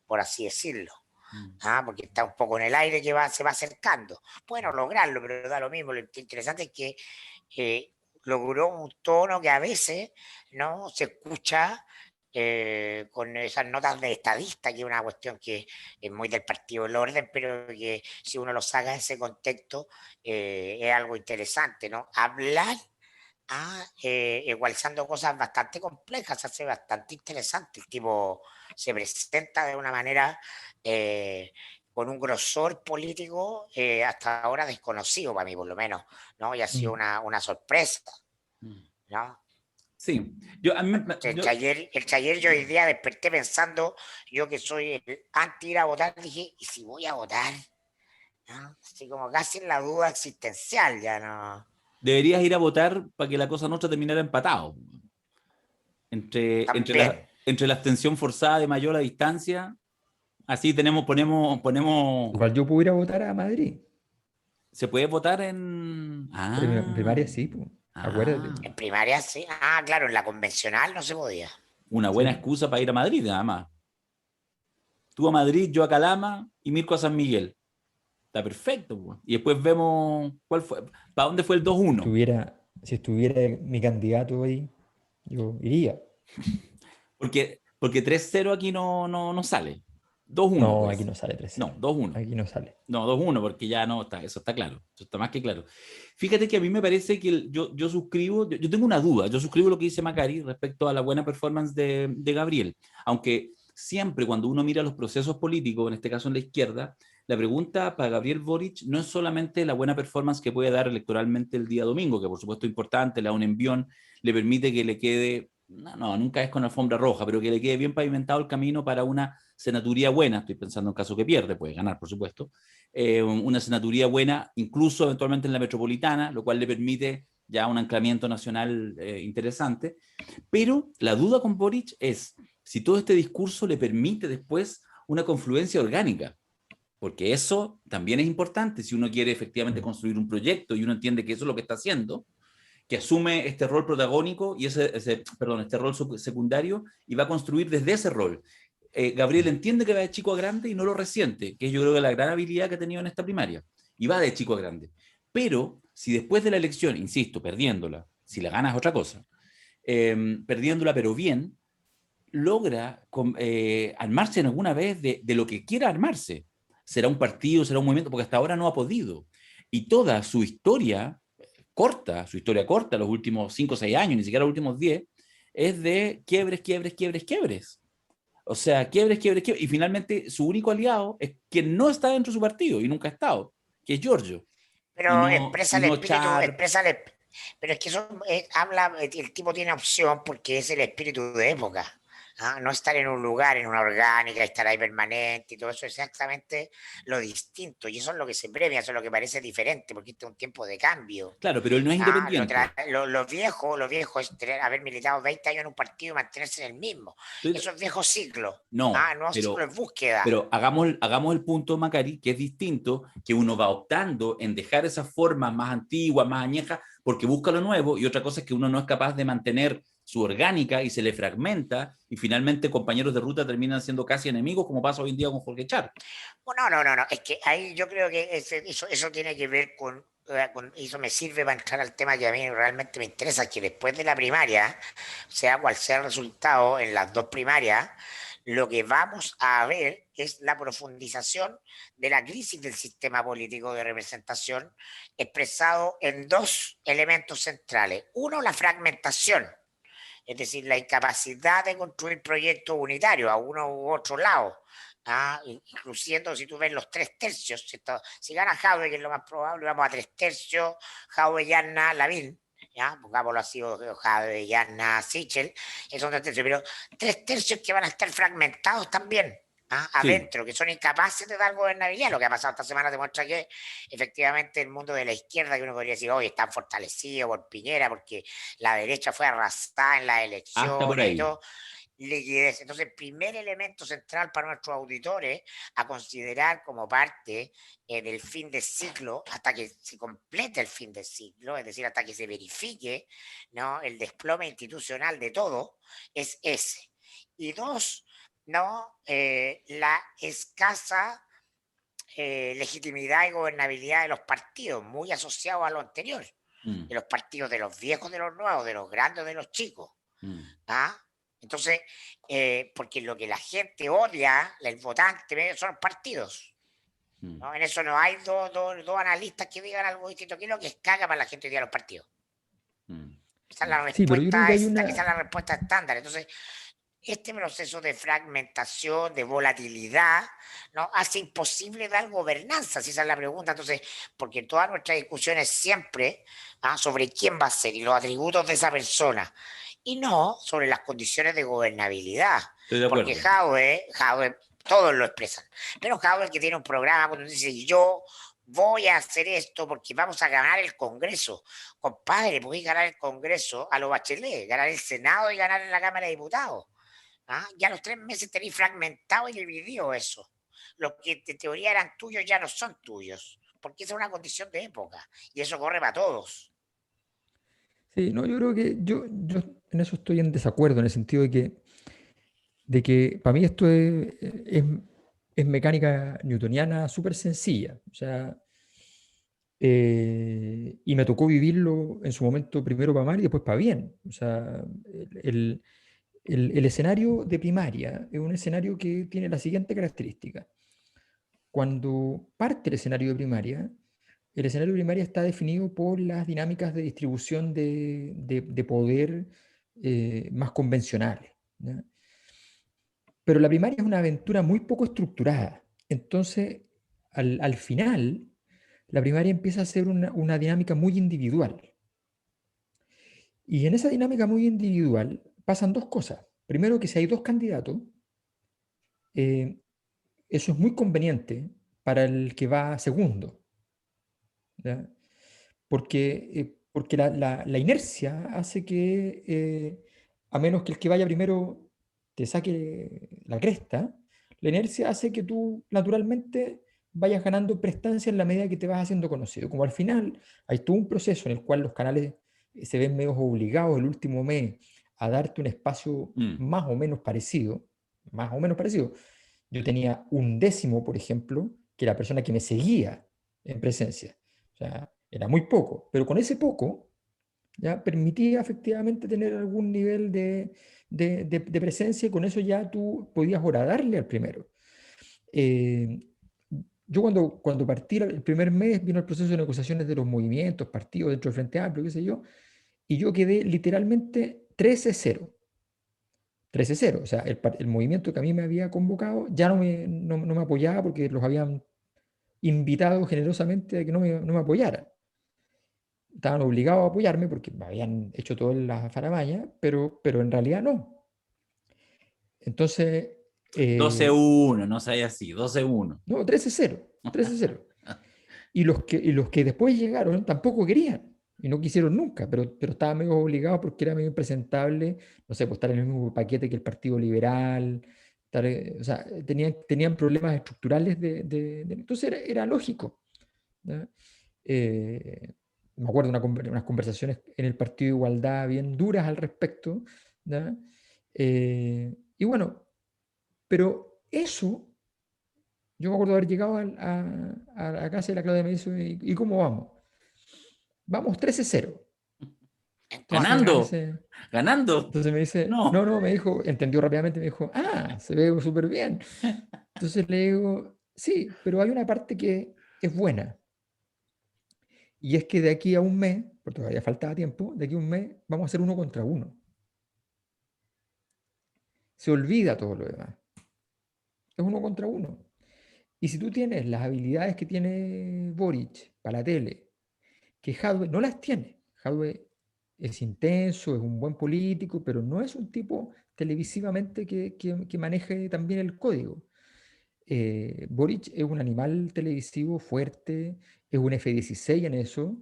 [SPEAKER 4] por así decirlo. Porque está un poco en el aire que se va acercando. Bueno, lograrlo, pero da lo mismo. Lo interesante es que logró un tono que a veces no se escucha con esas notas de estadista, que es una cuestión que es muy del Partido del Orden, pero que si uno lo saca de ese contexto es algo interesante, ¿no? Hablar igualizando cosas bastante complejas, hace bastante interesante. El tipo se presenta de una manera con un grosor político hasta ahora desconocido para mí, por lo menos, ¿no? Y ha sido una sorpresa, ¿no?
[SPEAKER 2] Sí,
[SPEAKER 4] El taller yo hoy día desperté pensando, yo que soy el anti ir a votar, dije, ¿y si voy a votar? ¿No? Así como casi en la duda existencial, ya no.
[SPEAKER 2] deberías ir a votar para que la cosa nuestra terminara empatado.
[SPEAKER 4] También.
[SPEAKER 2] Entre la abstención forzada de mayor a distancia, así ponemos.
[SPEAKER 3] Igual yo puedo ir a votar a Madrid.
[SPEAKER 2] Se puede votar en.
[SPEAKER 3] En primaria sí, pues. Acuérdate.
[SPEAKER 4] En primaria sí. Claro, en la convencional no se podía.
[SPEAKER 2] Una buena excusa para ir a Madrid, nada más. Tú a Madrid, yo a Calama y Mirko a San Miguel. Está perfecto, pues. Y después vemos cuál fue. ¿Para dónde fue el 2-1?
[SPEAKER 3] Si estuviera mi candidato ahí, yo iría.
[SPEAKER 2] Porque 3-0 aquí no sale. 2-1.
[SPEAKER 3] No,
[SPEAKER 2] pues.
[SPEAKER 3] aquí no sale 3-0.
[SPEAKER 2] No, 2-1.
[SPEAKER 3] Aquí no sale.
[SPEAKER 2] No, 2-1, porque ya no está, eso está claro. Eso está más que claro. Fíjate que a mí me parece que yo suscribo, yo tengo una duda, yo suscribo lo que dice Macari respecto a la buena performance de Gabriel. Aunque siempre cuando uno mira los procesos políticos, en este caso en la izquierda, la pregunta para Gabriel Boric no es solamente la buena performance que puede dar electoralmente el día domingo, que por supuesto es importante, le da un envión, le permite que le quede, nunca es con alfombra roja, pero que le quede bien pavimentado el camino para una senaturía buena. Estoy pensando en caso que pierde, puede ganar, por supuesto. Una senaturía buena, incluso eventualmente en la metropolitana, lo cual le permite ya un anclamiento nacional interesante. Pero la duda con Boric es si todo este discurso le permite después una confluencia orgánica, porque eso también es importante si uno quiere efectivamente construir un proyecto y uno entiende que eso es lo que está haciendo, que asume este rol protagónico y este rol secundario y va a construir desde ese rol. Gabriel entiende que va de chico a grande y no lo resiente, que es yo creo que la gran habilidad que ha tenido en esta primaria, y va de chico a grande. Pero si después de la elección, insisto, perdiéndola, si la ganas otra cosa, perdiéndola pero bien, logra armarse en alguna vez de lo que quiera armarse. Será un partido, será un movimiento, porque hasta ahora no ha podido. Y toda su historia corta, los últimos 5 o 6 años, ni siquiera los últimos 10, es de quiebres. O sea, quiebres. Y finalmente su único aliado es quien no está dentro de su partido y nunca ha estado, que es Giorgio.
[SPEAKER 4] Pero expresa el espíritu, pero es que eso habla, el tipo tiene opción porque es el espíritu de época. No estar en un lugar, en una orgánica, estar ahí permanente y todo eso es exactamente lo distinto. Y eso es lo que se premia, eso es lo que parece diferente, porque este es un tiempo de cambio.
[SPEAKER 2] Claro, pero él no es independiente.
[SPEAKER 4] Los viejos es haber militado 20 años en un partido y mantenerse en el mismo.
[SPEAKER 2] Estoy-
[SPEAKER 4] Eso es viejo ciclo.
[SPEAKER 2] No,
[SPEAKER 4] Nuevo ciclo es búsqueda.
[SPEAKER 2] pero hagamos el punto, Macari, que es distinto, que uno va optando en dejar esas formas más antiguas, más añejas, porque busca lo nuevo, y otra cosa es que uno no es capaz de mantener su orgánica y se le fragmenta, y finalmente compañeros de ruta terminan siendo casi enemigos, como pasa hoy en día con Jorge Char.
[SPEAKER 4] No. Es que ahí yo creo que eso tiene que ver con. Eso me sirve para entrar al tema que a mí realmente me interesa, que después de la primaria, sea cual sea el resultado en las dos primarias, lo que vamos a ver es la profundización de la crisis del sistema político de representación expresado en dos elementos centrales. Uno, la fragmentación, es decir, la incapacidad de construir proyectos unitarios a uno u otro lado. Incluyendo, si tú ves los 3 tercios, si gana Jadwe, que es lo más probable, vamos a 3 tercios, Jadwe, Yarna, Lavín, pongámoslo así, Jadwe, Yarna, Sichel, son 3 tercios, pero 3 tercios que van a estar fragmentados también. Adentro, que son incapaces de dar gobernabilidad. Lo que ha pasado esta semana demuestra que efectivamente el mundo de la izquierda, que uno podría decir, hoy están fortalecidos por Piñera, porque la derecha fue arrasada en las
[SPEAKER 2] Hasta por
[SPEAKER 4] elecciones y
[SPEAKER 2] ahí.
[SPEAKER 4] todo, liquidez. Entonces, el primer elemento central para nuestros auditores a considerar como parte del fin de ciclo, hasta que se complete el fin de ciclo, es decir, hasta que se verifique, ¿no?, el desplome institucional de todo, es ese. Y dos, ¿no?, la escasa legitimidad y gobernabilidad de los partidos, muy asociados a lo anterior, de los partidos de los viejos, de los nuevos, de los grandes, de los chicos. Entonces, porque lo que la gente odia, el votante, son los partidos. ¿No? En eso no hay dos analistas que digan algo distinto. ¿Qué es lo que caga para la gente hoy día los partidos? Esa es la
[SPEAKER 3] Sí, pero yo creo
[SPEAKER 4] respuesta,
[SPEAKER 3] que hay
[SPEAKER 4] esa
[SPEAKER 3] una...
[SPEAKER 4] es la respuesta estándar. Entonces, este proceso de fragmentación, de volatilidad, ¿no?, hace imposible dar gobernanza, si esa es la pregunta. Entonces, porque todas nuestras discusiones siempre sobre quién va a ser y los atributos de esa persona, y no sobre las condiciones de gobernabilidad.
[SPEAKER 2] Estoy de acuerdo.
[SPEAKER 4] Porque Jadwe, todos lo expresan, pero Jadwe, el que tiene un programa, cuando dice, yo voy a hacer esto porque vamos a ganar el Congreso. Compadre, podéis ganar el Congreso a lo Bachelet, ganar el Senado y ganar en la Cámara de Diputados. Ya a los 3 meses tenéis fragmentado y dividido eso. Los que de teoría eran tuyos ya no son tuyos, porque esa es una condición de época, y eso corre para todos.
[SPEAKER 3] Sí, no, yo creo que yo en eso estoy en desacuerdo, en el sentido de que para mí esto es mecánica newtoniana súper sencilla. O sea, y me tocó vivirlo en su momento primero para mal y después para bien. O sea, el, el escenario de primaria es un escenario que tiene la siguiente característica. Cuando parte el escenario de primaria está definido por las dinámicas de distribución de poder más convencionales, ¿ya? Pero la primaria es una aventura muy poco estructurada. Entonces, al final, la primaria empieza a ser una dinámica muy individual. Y en esa dinámica muy individual pasan dos cosas. Primero, que si hay dos candidatos, eh, eso es muy conveniente para el que va segundo, ¿ya? Porque la inercia hace que, a menos que el que vaya primero te saque la cresta, la inercia hace que tú naturalmente vayas ganando prestancia en la medida que te vas haciendo conocido. Como al final hay todo un proceso en el cual los canales se ven medio obligados el último mes a darte un espacio más o menos parecido, más o menos parecido. Yo tenía un décimo, por ejemplo, que la persona que me seguía en presencia. O sea, era muy poco, pero con ese poco ya permitía efectivamente tener algún nivel de presencia y con eso ya tú podías horadarle al primero. Yo cuando partí el primer mes vino el proceso de negociaciones de los movimientos, partidos dentro del Frente Amplio, qué sé yo, y yo quedé literalmente 13-0. 13-0, o sea, el movimiento que a mí me había convocado ya no me apoyaba porque los habían invitado generosamente a que no me apoyaran. Estaban obligados a apoyarme porque me habían hecho toda la faramalla, pero en realidad no. Entonces,
[SPEAKER 2] 12-1, no sea así, 12-1.
[SPEAKER 3] no, 13-0, 13-0. Y los que después llegaron tampoco querían y no quisieron nunca, pero estaban medio obligados porque era medio impresentable, no sé, pues estar en el mismo paquete que el Partido Liberal, o sea, tenían problemas estructurales entonces era lógico. ¿Ya? Me acuerdo unas conversaciones en el Partido de Igualdad bien duras al respecto. ¿Ya? Y bueno, pero eso, yo me acuerdo de haber llegado a la casa de la Claudia y me dice, ¿y cómo vamos? Vamos 13-0.
[SPEAKER 2] Ganando, ganando.
[SPEAKER 3] Entonces me dice,
[SPEAKER 2] No.
[SPEAKER 3] no, me dijo, entendió rápidamente, me dijo, se ve súper bien. Entonces le digo, sí, pero hay una parte que es buena. Y es que de aquí a un mes, porque todavía faltaba tiempo, de aquí a un mes vamos a hacer 1 contra 1. Se olvida todo lo demás. Es 1 contra 1. Y si tú tienes las habilidades que tiene Boric para la tele, que Jadwe no las tiene. Jadwe es intenso, es un buen político, pero no es un tipo televisivamente que maneje también el código. Boric es un animal televisivo fuerte, es un F-16 en eso,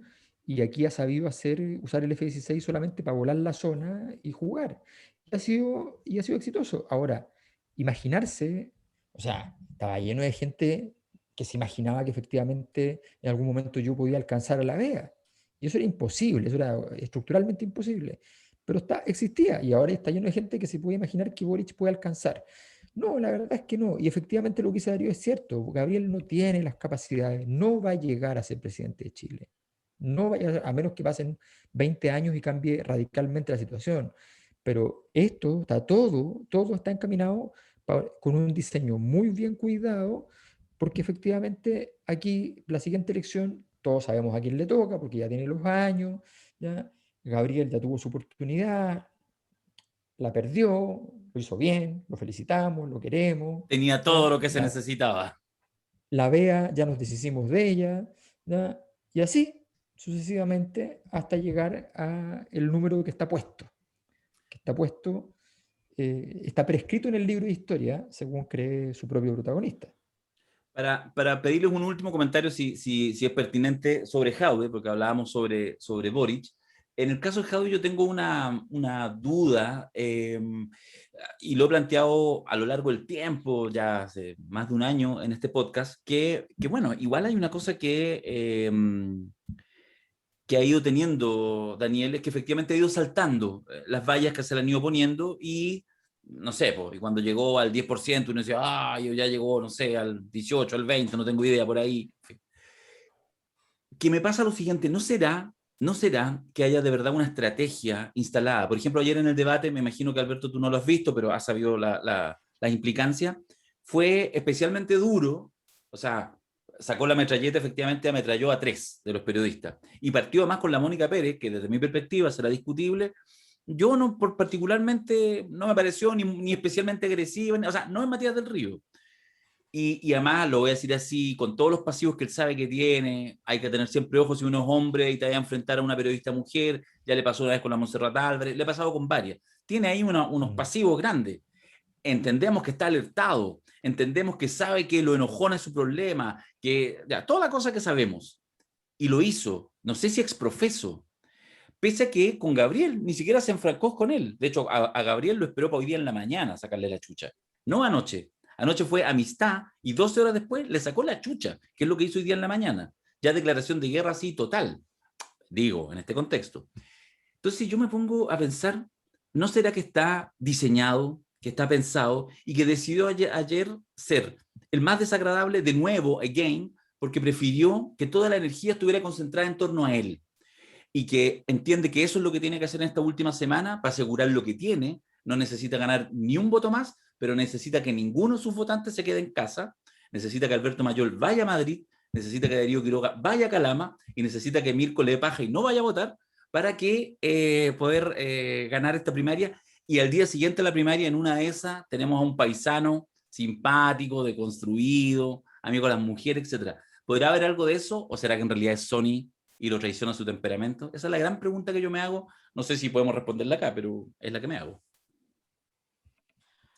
[SPEAKER 3] y aquí ha sabido usar el F-16 solamente para volar la zona y jugar. Y ha sido exitoso. Ahora, imaginarse, o sea, estaba lleno de gente que se imaginaba que efectivamente en algún momento yo podía alcanzar a la Vega. Y eso era imposible, eso era estructuralmente imposible. Pero existía, y ahora está lleno de gente que se puede imaginar que Boric puede alcanzar. No, la verdad es que no. Y efectivamente lo que dice Darío es cierto. Gabriel no tiene las capacidades, no va a llegar a ser presidente de Chile. No vaya, a menos que pasen 20 años y cambie radicalmente la situación. Pero esto está todo está encaminado con un diseño muy bien cuidado, porque efectivamente aquí la siguiente elección, todos sabemos a quién le toca, porque ya tiene los años, ¿ya? Gabriel ya tuvo su oportunidad, la perdió, lo hizo bien, lo felicitamos, lo queremos.
[SPEAKER 2] Tenía todo
[SPEAKER 3] ¿Ya?
[SPEAKER 2] lo que se necesitaba.
[SPEAKER 3] La Bea, ya nos deshicimos de ella, ¿ya? Y así sucesivamente hasta llegar a el número que está puesto, está prescrito en el libro de historia, según cree su propio protagonista.
[SPEAKER 2] Para pedirles un último comentario, si es pertinente, sobre Jadwe, porque hablábamos sobre Boric. En el caso de Jadwe yo tengo una duda, y lo he planteado a lo largo del tiempo, ya hace más de un año en este podcast, que bueno, igual hay una cosa que ha ido teniendo Daniel, es que efectivamente ha ido saltando las vallas que se le han ido poniendo y no sé, pues, y cuando llegó al 10%, uno decía, yo ya llegó, no sé, al 18, al 20, no tengo idea, por ahí. En fin. Que me pasa lo siguiente, ¿no será que haya de verdad una estrategia instalada? Por ejemplo, ayer en el debate, me imagino que Alberto tú no lo has visto, pero has sabido las implicancias, fue especialmente duro, o sea, sacó la metralleta, efectivamente ametralló a 3 de los periodistas, y partió además con la Mónica Pérez, que desde mi perspectiva será discutible. Yo no, particularmente, no me pareció ni especialmente agresiva, o sea, no es Matías del Río. Y además, lo voy a decir así, con todos los pasivos que él sabe que tiene, hay que tener siempre ojos si uno es hombre y te vaya a enfrentar a una periodista mujer, ya le pasó una vez con la Montserrat Álvarez, le ha pasado con varias. Tiene ahí unos pasivos grandes. Entendemos que está alertado, entendemos que sabe que lo enojona es su problema, que ya, toda la cosa que sabemos. Y lo hizo, no sé si exprofeso, pese a que con Gabriel ni siquiera se enfrancó con él. De hecho, a Gabriel lo esperó para hoy día en la mañana sacarle la chucha, no anoche. Anoche fue amistad y 12 horas después le sacó la chucha, que es lo que hizo hoy día en la mañana. Ya declaración de guerra así total, digo, en este contexto. Entonces yo me pongo a pensar, ¿no será que está diseñado, que está pensado y que decidió ayer ser el más desagradable de nuevo, again, porque prefirió que toda la energía estuviera concentrada en torno a él? Y que entiende que eso es lo que tiene que hacer en esta última semana para asegurar lo que tiene, no necesita ganar ni un voto más, pero necesita que ninguno de sus votantes se quede en casa, necesita que Alberto Mayor vaya a Madrid, necesita que Darío Quiroga vaya a Calama y necesita que Mirko le paje y no vaya a votar para que poder ganar esta primaria. Y al día siguiente de la primaria, en una de esas, tenemos a un paisano simpático, deconstruido, amigo de las mujeres, etc. ¿Podrá haber algo de eso o será que en realidad es Sony y lo traiciona su temperamento? Esa es la gran pregunta que yo me hago. No sé si podemos responderla acá, pero es la que me hago.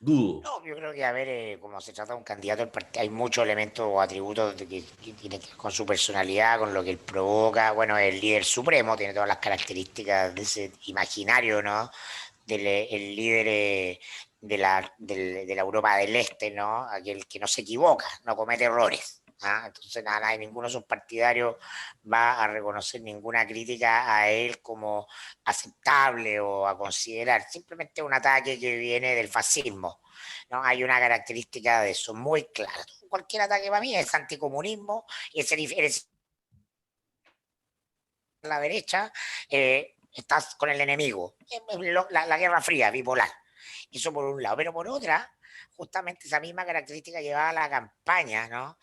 [SPEAKER 2] Dudo.
[SPEAKER 4] No, yo creo que, a ver, como se trata de un candidato, hay muchos elementos o atributos que tienen que ver con su personalidad, con lo que él provoca. Bueno, es el líder supremo, tiene todas las características de ese imaginario, ¿no? El líder de la Europa del Este, ¿no? Aquel que no se equivoca, no comete errores. ¿Ah? Entonces, nada, ninguno de sus partidarios va a reconocer ninguna crítica a él como aceptable o a considerar. Simplemente un ataque que viene del fascismo. ¿No? Hay una característica de eso muy clara. Cualquier ataque para mí es anticomunismo y eres la derecha, estás con el enemigo. La Guerra Fría, bipolar. Eso por un lado. Pero por otra, justamente esa misma característica llevaba a la campaña, ¿no?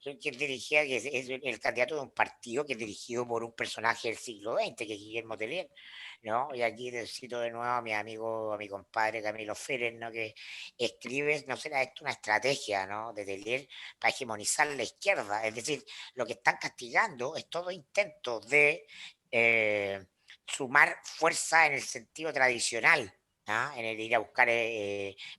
[SPEAKER 4] Que dirigía, que es el candidato de un partido que es dirigido por un personaje del siglo XX, que es Guillermo Tellier, ¿no? Y aquí cito de nuevo a mi amigo, a mi compadre Camilo Férez, ¿no? Que escribe, ¿no será esto una estrategia, ¿no? De Tellier para hegemonizar la izquierda? Es decir, lo que están castigando es todo intento de eh, sumar fuerza en el sentido tradicional, ¿ah? En el ir a buscar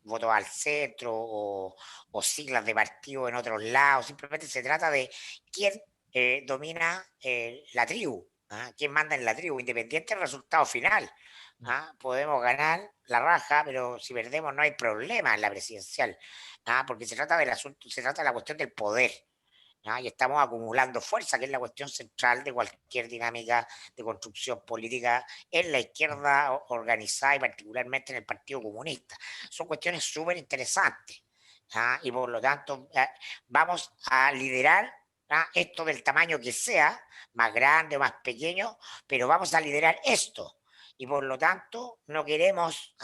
[SPEAKER 4] votos al centro o siglas de partido en otros lados. Simplemente se trata de quién domina la tribu, ¿ah? Quién manda en la tribu, independiente del resultado final. ¿Ah? Podemos ganar la raja, pero si perdemos no hay problema en la presidencial, ¿ah? Porque se trata del asunto, se trata de la cuestión del poder. ¿Ah? Y estamos acumulando fuerza, que es la cuestión central de cualquier dinámica de construcción política en la izquierda organizada y particularmente en el Partido Comunista. Son cuestiones súper interesantes. ¿Ah? Y por lo tanto vamos a liderar, ¿ah? Esto del tamaño que sea, más grande o más pequeño, pero vamos a liderar esto. Y por lo tanto no queremos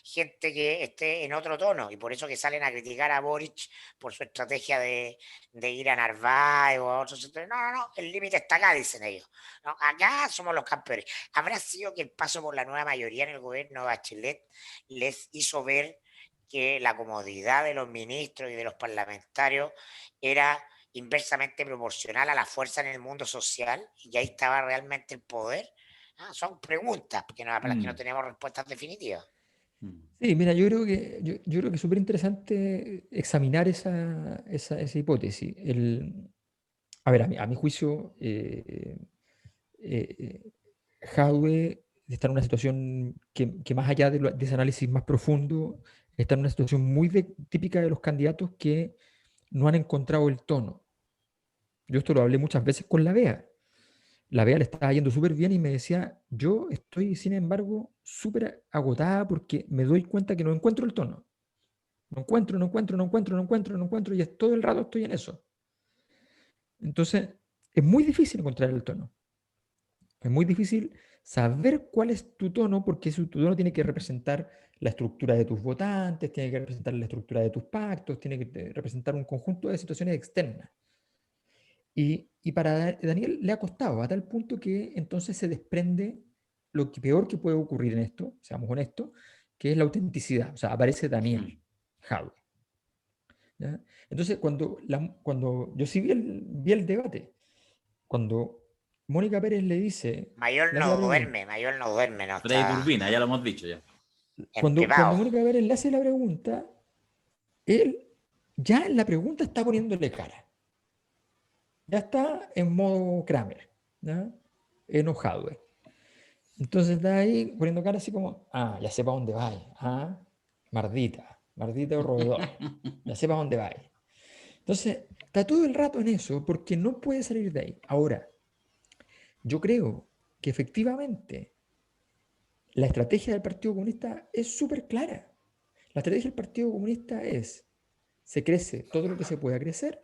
[SPEAKER 4] gente que esté en otro tono y por eso que salen a criticar a Boric por su estrategia de ir a Narváez o a otros sectores. No, no, no, el límite está acá, dicen ellos. No, acá somos los campeones. ¿Habrá sido que el paso por la nueva mayoría en el gobierno de Bachelet les hizo ver que la comodidad de los ministros y de los parlamentarios era inversamente proporcional a la fuerza en el mundo social y ahí estaba realmente el poder? Son preguntas para las que no tenemos respuestas definitivas.
[SPEAKER 3] Sí, mira, yo creo que es súper interesante examinar esa hipótesis. A ver, a mi juicio, Jadwe está en una situación que más allá de ese análisis más profundo, está en una situación muy típica de los candidatos que no han encontrado el tono. Yo esto lo hablé muchas veces con la Bea. La Bea le estaba yendo súper bien y me decía, yo estoy, sin embargo, súper agotada porque me doy cuenta que no encuentro el tono. No encuentro, y es todo el rato estoy en eso. Entonces, es muy difícil encontrar el tono. Es muy difícil saber cuál es tu tono, porque tu tono tiene que representar la estructura de tus votantes, tiene que representar la estructura de tus pactos, tiene que representar un conjunto de situaciones externas. Y para Daniel le ha costado a tal punto que entonces se desprende lo que peor que puede ocurrir en esto, seamos honestos, que es la autenticidad. O sea, aparece Daniel Jadwe. ¿Ya? Entonces, cuando yo sí vi el debate, cuando Mónica Pérez le dice,
[SPEAKER 4] Mayor
[SPEAKER 3] le hace la
[SPEAKER 4] no
[SPEAKER 3] pregunta,
[SPEAKER 4] duerme, no
[SPEAKER 2] Freddy
[SPEAKER 4] está
[SPEAKER 2] Turbina, ya lo hemos dicho ya.
[SPEAKER 3] cuando
[SPEAKER 4] empepado.
[SPEAKER 3] Mónica Pérez le hace la pregunta, él ya en la pregunta está poniéndole cara. Ya está en modo Kramer, ¿ya? Enojado. Entonces está ahí poniendo cara así como, ya sé para dónde va. Mardita o roedor. Ya sé para dónde va. Entonces, está todo el rato en eso porque no puede salir de ahí. Ahora, yo creo que efectivamente la estrategia del Partido Comunista es súper clara. La estrategia del Partido Comunista es, se crece todo lo que se pueda crecer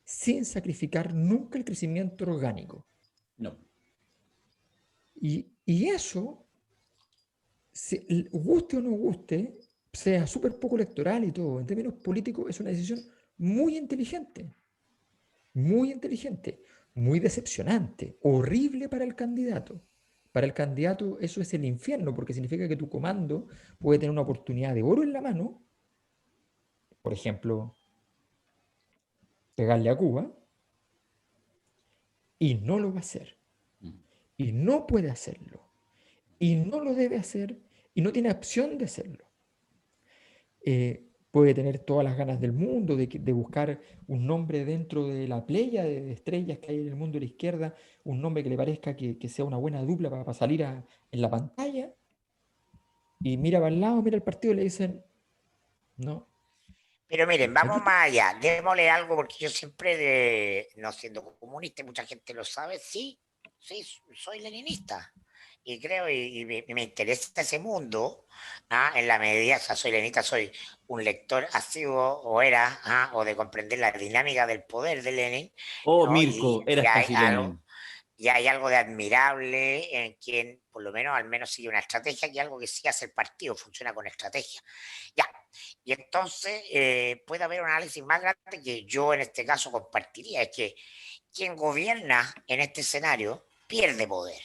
[SPEAKER 3] sin sacrificar nunca el crecimiento orgánico.
[SPEAKER 2] No.
[SPEAKER 3] Y eso, guste o no guste, sea súper poco electoral y todo, en términos políticos es una decisión muy inteligente, muy inteligente, muy decepcionante, horrible para el candidato. Para el candidato eso es el infierno, porque significa que tu comando puede tener una oportunidad de oro en la mano, por ejemplo, pegarle a Cuba, y no lo va a hacer. Y no puede hacerlo. Y no lo debe hacer. Y no tiene opción de hacerlo. puede tener todas las ganas del mundo de buscar un nombre dentro de la playa de estrellas que hay en el mundo de la izquierda, un nombre que le parezca que sea una buena dupla para salir en la pantalla, y mira para el lado, mira el partido y le dicen, no.
[SPEAKER 4] Pero miren, vamos
[SPEAKER 3] Aquí,
[SPEAKER 4] más allá, démosle algo, porque yo siempre, no siendo comunista, y mucha gente lo sabe, sí, sí, soy leninista. Y creo, y me interesa ese mundo, en la medida, o sea, soy leninista, soy un lector asiduo, o era, o de comprender la dinámica del poder de Lenin,
[SPEAKER 2] Oh,
[SPEAKER 4] ¿no?
[SPEAKER 2] Mirko,
[SPEAKER 4] Y
[SPEAKER 2] eras
[SPEAKER 4] hay
[SPEAKER 2] casi
[SPEAKER 4] algo,
[SPEAKER 2] Lenin.
[SPEAKER 4] y hay algo de admirable en quien, por lo menos, al menos sigue una estrategia, y algo que sí hace el partido, funciona con estrategia. Ya, y entonces puede haber un análisis más grande que yo en este caso compartiría, es que quien gobierna en este escenario pierde poder.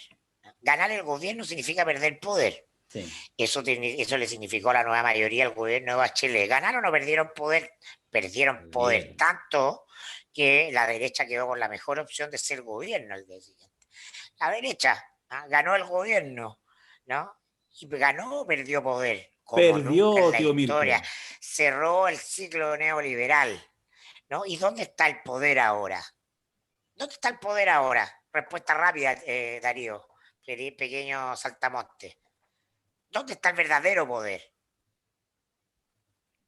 [SPEAKER 4] Ganar el gobierno significa perder poder.
[SPEAKER 2] Sí.
[SPEAKER 4] Eso le significó a la nueva mayoría al gobierno de Bachelet. ¿Ganaron o perdieron poder? Perdieron poder
[SPEAKER 2] Perdieron.
[SPEAKER 4] tanto que la derecha quedó con la mejor opción de ser gobierno al día siguiente. La derecha ganó el gobierno, ¿no? Y ganó o perdió poder, como nunca en
[SPEAKER 2] Perdió,
[SPEAKER 4] la
[SPEAKER 2] tío
[SPEAKER 4] historia.
[SPEAKER 2] Mirko.
[SPEAKER 4] Cerró el ciclo neoliberal, ¿no? ¿Y dónde está el poder ahora? ¿Dónde está el poder ahora? Respuesta rápida, Darío, pequeño saltamonte. ¿Dónde está el verdadero poder?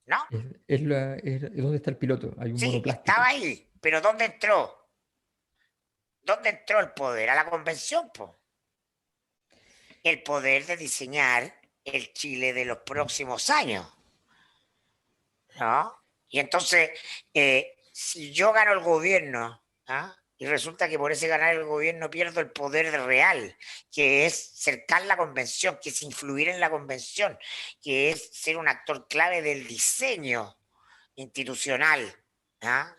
[SPEAKER 4] ¿No?
[SPEAKER 3] ¿dónde está el piloto? Hay un
[SPEAKER 4] Sí, estaba
[SPEAKER 3] monoplástico.
[SPEAKER 4] ahí, pero ¿dónde entró? ¿Dónde entró el poder? A la convención, pues. El poder de diseñar el Chile de los próximos años, ¿no? Y entonces, si yo gano el gobierno, y resulta que por ese ganar el gobierno pierdo el poder real, que es cercar la convención, que es influir en la convención, que es ser un actor clave del diseño institucional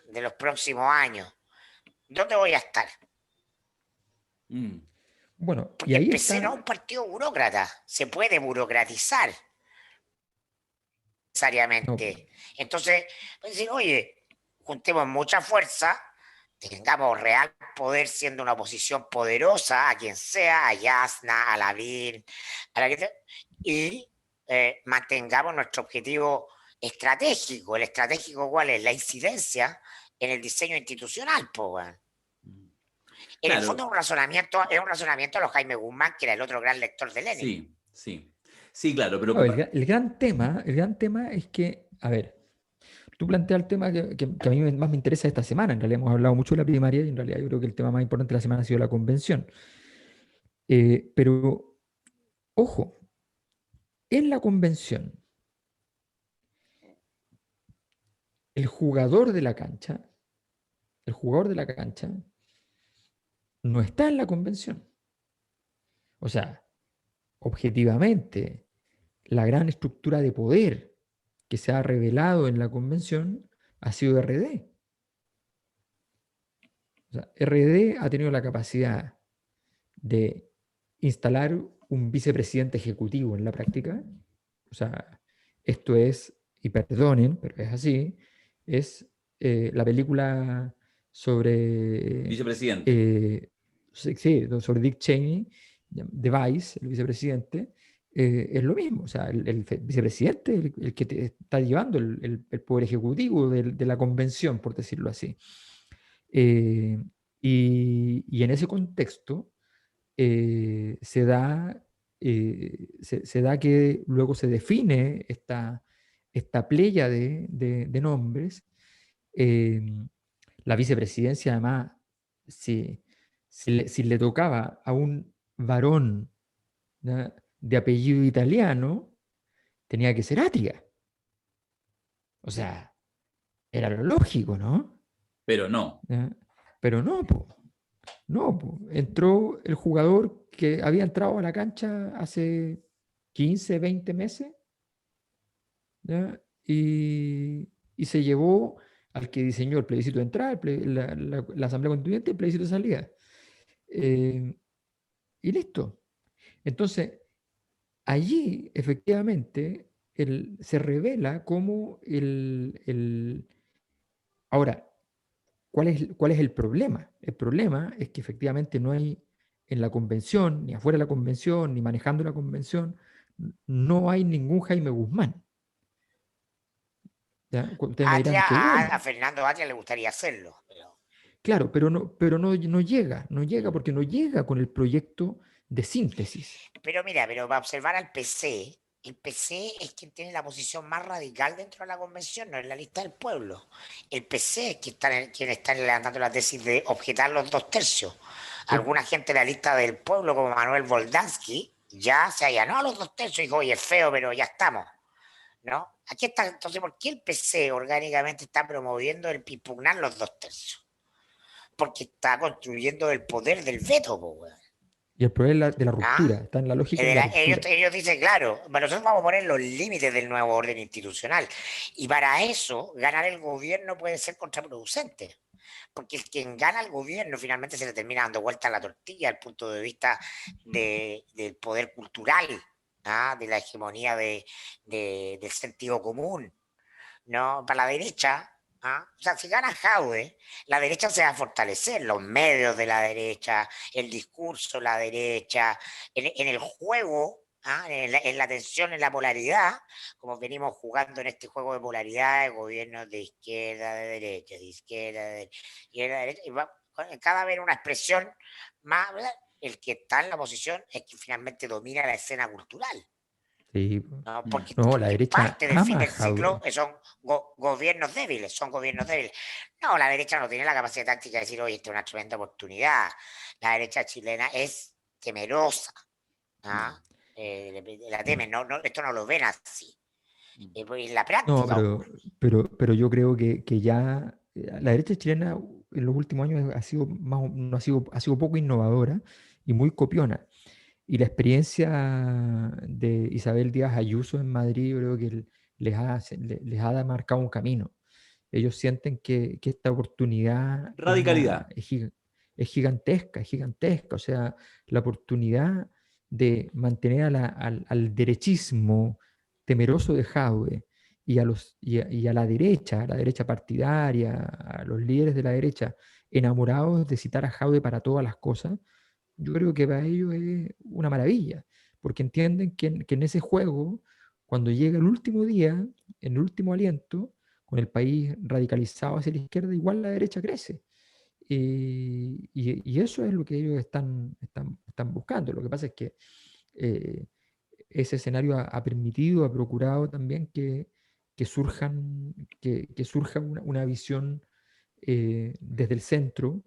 [SPEAKER 4] de los próximos años. ¿Dónde voy a estar?
[SPEAKER 2] Mm.
[SPEAKER 3] Bueno, y
[SPEAKER 4] Porque el
[SPEAKER 3] ahí
[SPEAKER 4] PC no es
[SPEAKER 3] está,
[SPEAKER 4] un partido burócrata, se puede burocratizar
[SPEAKER 3] no, po,
[SPEAKER 4] necesariamente. Entonces, pues decir, oye, juntemos mucha fuerza, tengamos real poder siendo una oposición poderosa a quien sea, a Yasna, a Lavín, a la que sea, y mantengamos nuestro objetivo estratégico. ¿El estratégico cuál es? La incidencia en el diseño institucional, pues, weón. En el fondo
[SPEAKER 2] Claro,
[SPEAKER 4] es un razonamiento de los Jaime Guzmán, que era el otro gran lector de Lenin.
[SPEAKER 2] sí, sí. Sí, claro, pero
[SPEAKER 3] no, el gran tema es que, a ver, tú planteas el tema que a mí más me interesa esta semana. En realidad hemos hablado mucho de la primaria y en realidad yo creo que el tema más importante de la semana ha sido la convención. Pero, ojo, en la convención, el jugador de la cancha, el jugador de la cancha no está en la convención. O sea, objetivamente, la gran estructura de poder que se ha revelado en la convención ha sido RD. O sea, RD ha tenido la capacidad de instalar un vicepresidente ejecutivo en la práctica. O sea, esto es, y perdonen, pero es así, es la película sobre,
[SPEAKER 2] vicepresidente.
[SPEAKER 3] sí, sobre Dick Cheney, de Vice, el vicepresidente, es lo mismo. O sea, el vicepresidente, el que te está llevando el poder ejecutivo de la convención, por decirlo así. Eh, y en ese contexto se da que luego se define esta playa de nombres. eh, la vicepresidencia, además, si le tocaba a un varón, ¿ya?, de apellido italiano, tenía que ser Ática. O sea, era lo lógico, ¿no?
[SPEAKER 2] Pero no.
[SPEAKER 3] ¿Ya? Pero no, po. No, po. Entró el jugador que había entrado a la cancha hace 15, 20 meses, ¿ya? Y se llevó al que diseñó el plebiscito de entrada, la Asamblea Constituyente, el plebiscito de salida. Eh, y listo. Entonces, allí efectivamente se revela cómo Ahora, cuál es el problema? El problema es que efectivamente no hay en la convención, ni afuera de la convención, ni manejando la convención, no hay ningún Jaime Guzmán. ¿ya? Ustedes me dirán que
[SPEAKER 4] A
[SPEAKER 3] bueno,
[SPEAKER 4] Fernando Atria le gustaría hacerlo.
[SPEAKER 3] claro, pero no llega, no llega porque no llega con el proyecto de síntesis.
[SPEAKER 4] Pero mira, pero para observar al PC, el PC es quien tiene la posición más radical dentro de la convención, no es la lista del pueblo. El PC es quien está levantando la tesis de objetar los 2 tercios.
[SPEAKER 3] Sí.
[SPEAKER 4] Alguna gente de la lista del pueblo, como Manuel Boldansky, ya se allanó a los 2 tercios y dijo, oye, es feo, pero ya estamos. ¿No? Aquí está, entonces, ¿por qué el PC orgánicamente está promoviendo el impugnar los 2 tercios? Porque está construyendo el poder del veto, po, weón.
[SPEAKER 3] Y el problema de la
[SPEAKER 4] ¿Ah?
[SPEAKER 3] ruptura, está en la lógica de la ruptura.
[SPEAKER 4] Ellos dicen, claro, nosotros vamos a poner los límites del nuevo orden institucional. Y para eso, ganar el gobierno puede ser contraproducente. Porque quien gana el gobierno finalmente se le termina dando vuelta a la tortilla desde el punto de vista del poder cultural, ¿ah? De la hegemonía del sentido común. ¿No? Para la derecha, ¿ah? O sea, si gana Jaude, la derecha se va a fortalecer, los medios de la derecha, el discurso de la derecha, en el juego, ¿ah? En la tensión, en la polaridad, como venimos jugando en este juego de polaridad, de gobiernos de izquierda, de derecha, de izquierda, de izquierda, de derecha, y va cada vez una expresión más, ¿verdad? El que está en la oposición es que finalmente domina la escena cultural.
[SPEAKER 3] Sí.
[SPEAKER 4] ¿No?
[SPEAKER 3] No, la
[SPEAKER 4] Porque
[SPEAKER 3] derecha
[SPEAKER 4] parte del fin
[SPEAKER 3] ama a
[SPEAKER 4] del ciclo
[SPEAKER 3] Jaude.
[SPEAKER 4] son gobiernos débiles, son gobiernos débiles. No, la derecha no tiene la capacidad táctica de decir, oye, esta es una tremenda oportunidad. La derecha chilena es temerosa. ¿Ah? La temen, esto no lo ven así. Pues en la
[SPEAKER 3] No,
[SPEAKER 4] práctica ocurre.
[SPEAKER 3] pero yo creo que ya la derecha chilena en los últimos años ha sido no ha sido poco innovadora y muy copiona. Y la experiencia de Isabel Díaz Ayuso en Madrid, yo creo que les ha marcado un camino. Ellos sienten que esta oportunidad
[SPEAKER 2] Radicalidad.
[SPEAKER 3] es gigantesca, es gigantesca. O sea, la oportunidad de mantener al derechismo temeroso de Jadwe y a la derecha partidaria, a los líderes de la derecha, enamorados de citar a Jadwe para todas las cosas, yo creo que para ellos es una maravilla, porque entienden que en ese juego, cuando llega el último día, en el último aliento, con el país radicalizado hacia la izquierda, igual la derecha crece. Y eso es lo que ellos están buscando. Lo que pasa es que eh, ese escenario ha permitido, ha procurado también que surja una visión desde el centro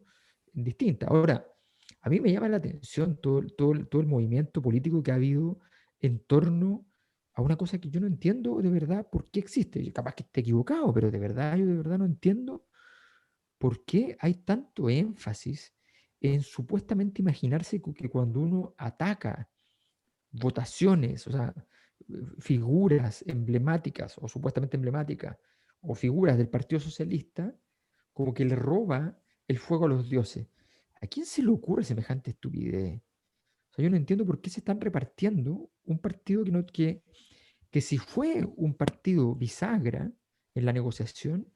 [SPEAKER 3] distinta. Ahora, a mí me llama la atención todo el movimiento político que ha habido en torno a una cosa que yo no entiendo de verdad por qué existe. Yo capaz que esté equivocado, pero de verdad, yo de verdad no entiendo por qué hay tanto énfasis en supuestamente imaginarse que cuando uno ataca votaciones, o sea, figuras emblemáticas o supuestamente emblemáticas, o figuras del Partido Socialista, como que le roba el fuego a los dioses. ¿A quién se le ocurre semejante estupidez? O sea, yo no entiendo por qué se están repartiendo un partido que si fue un partido bisagra en la negociación,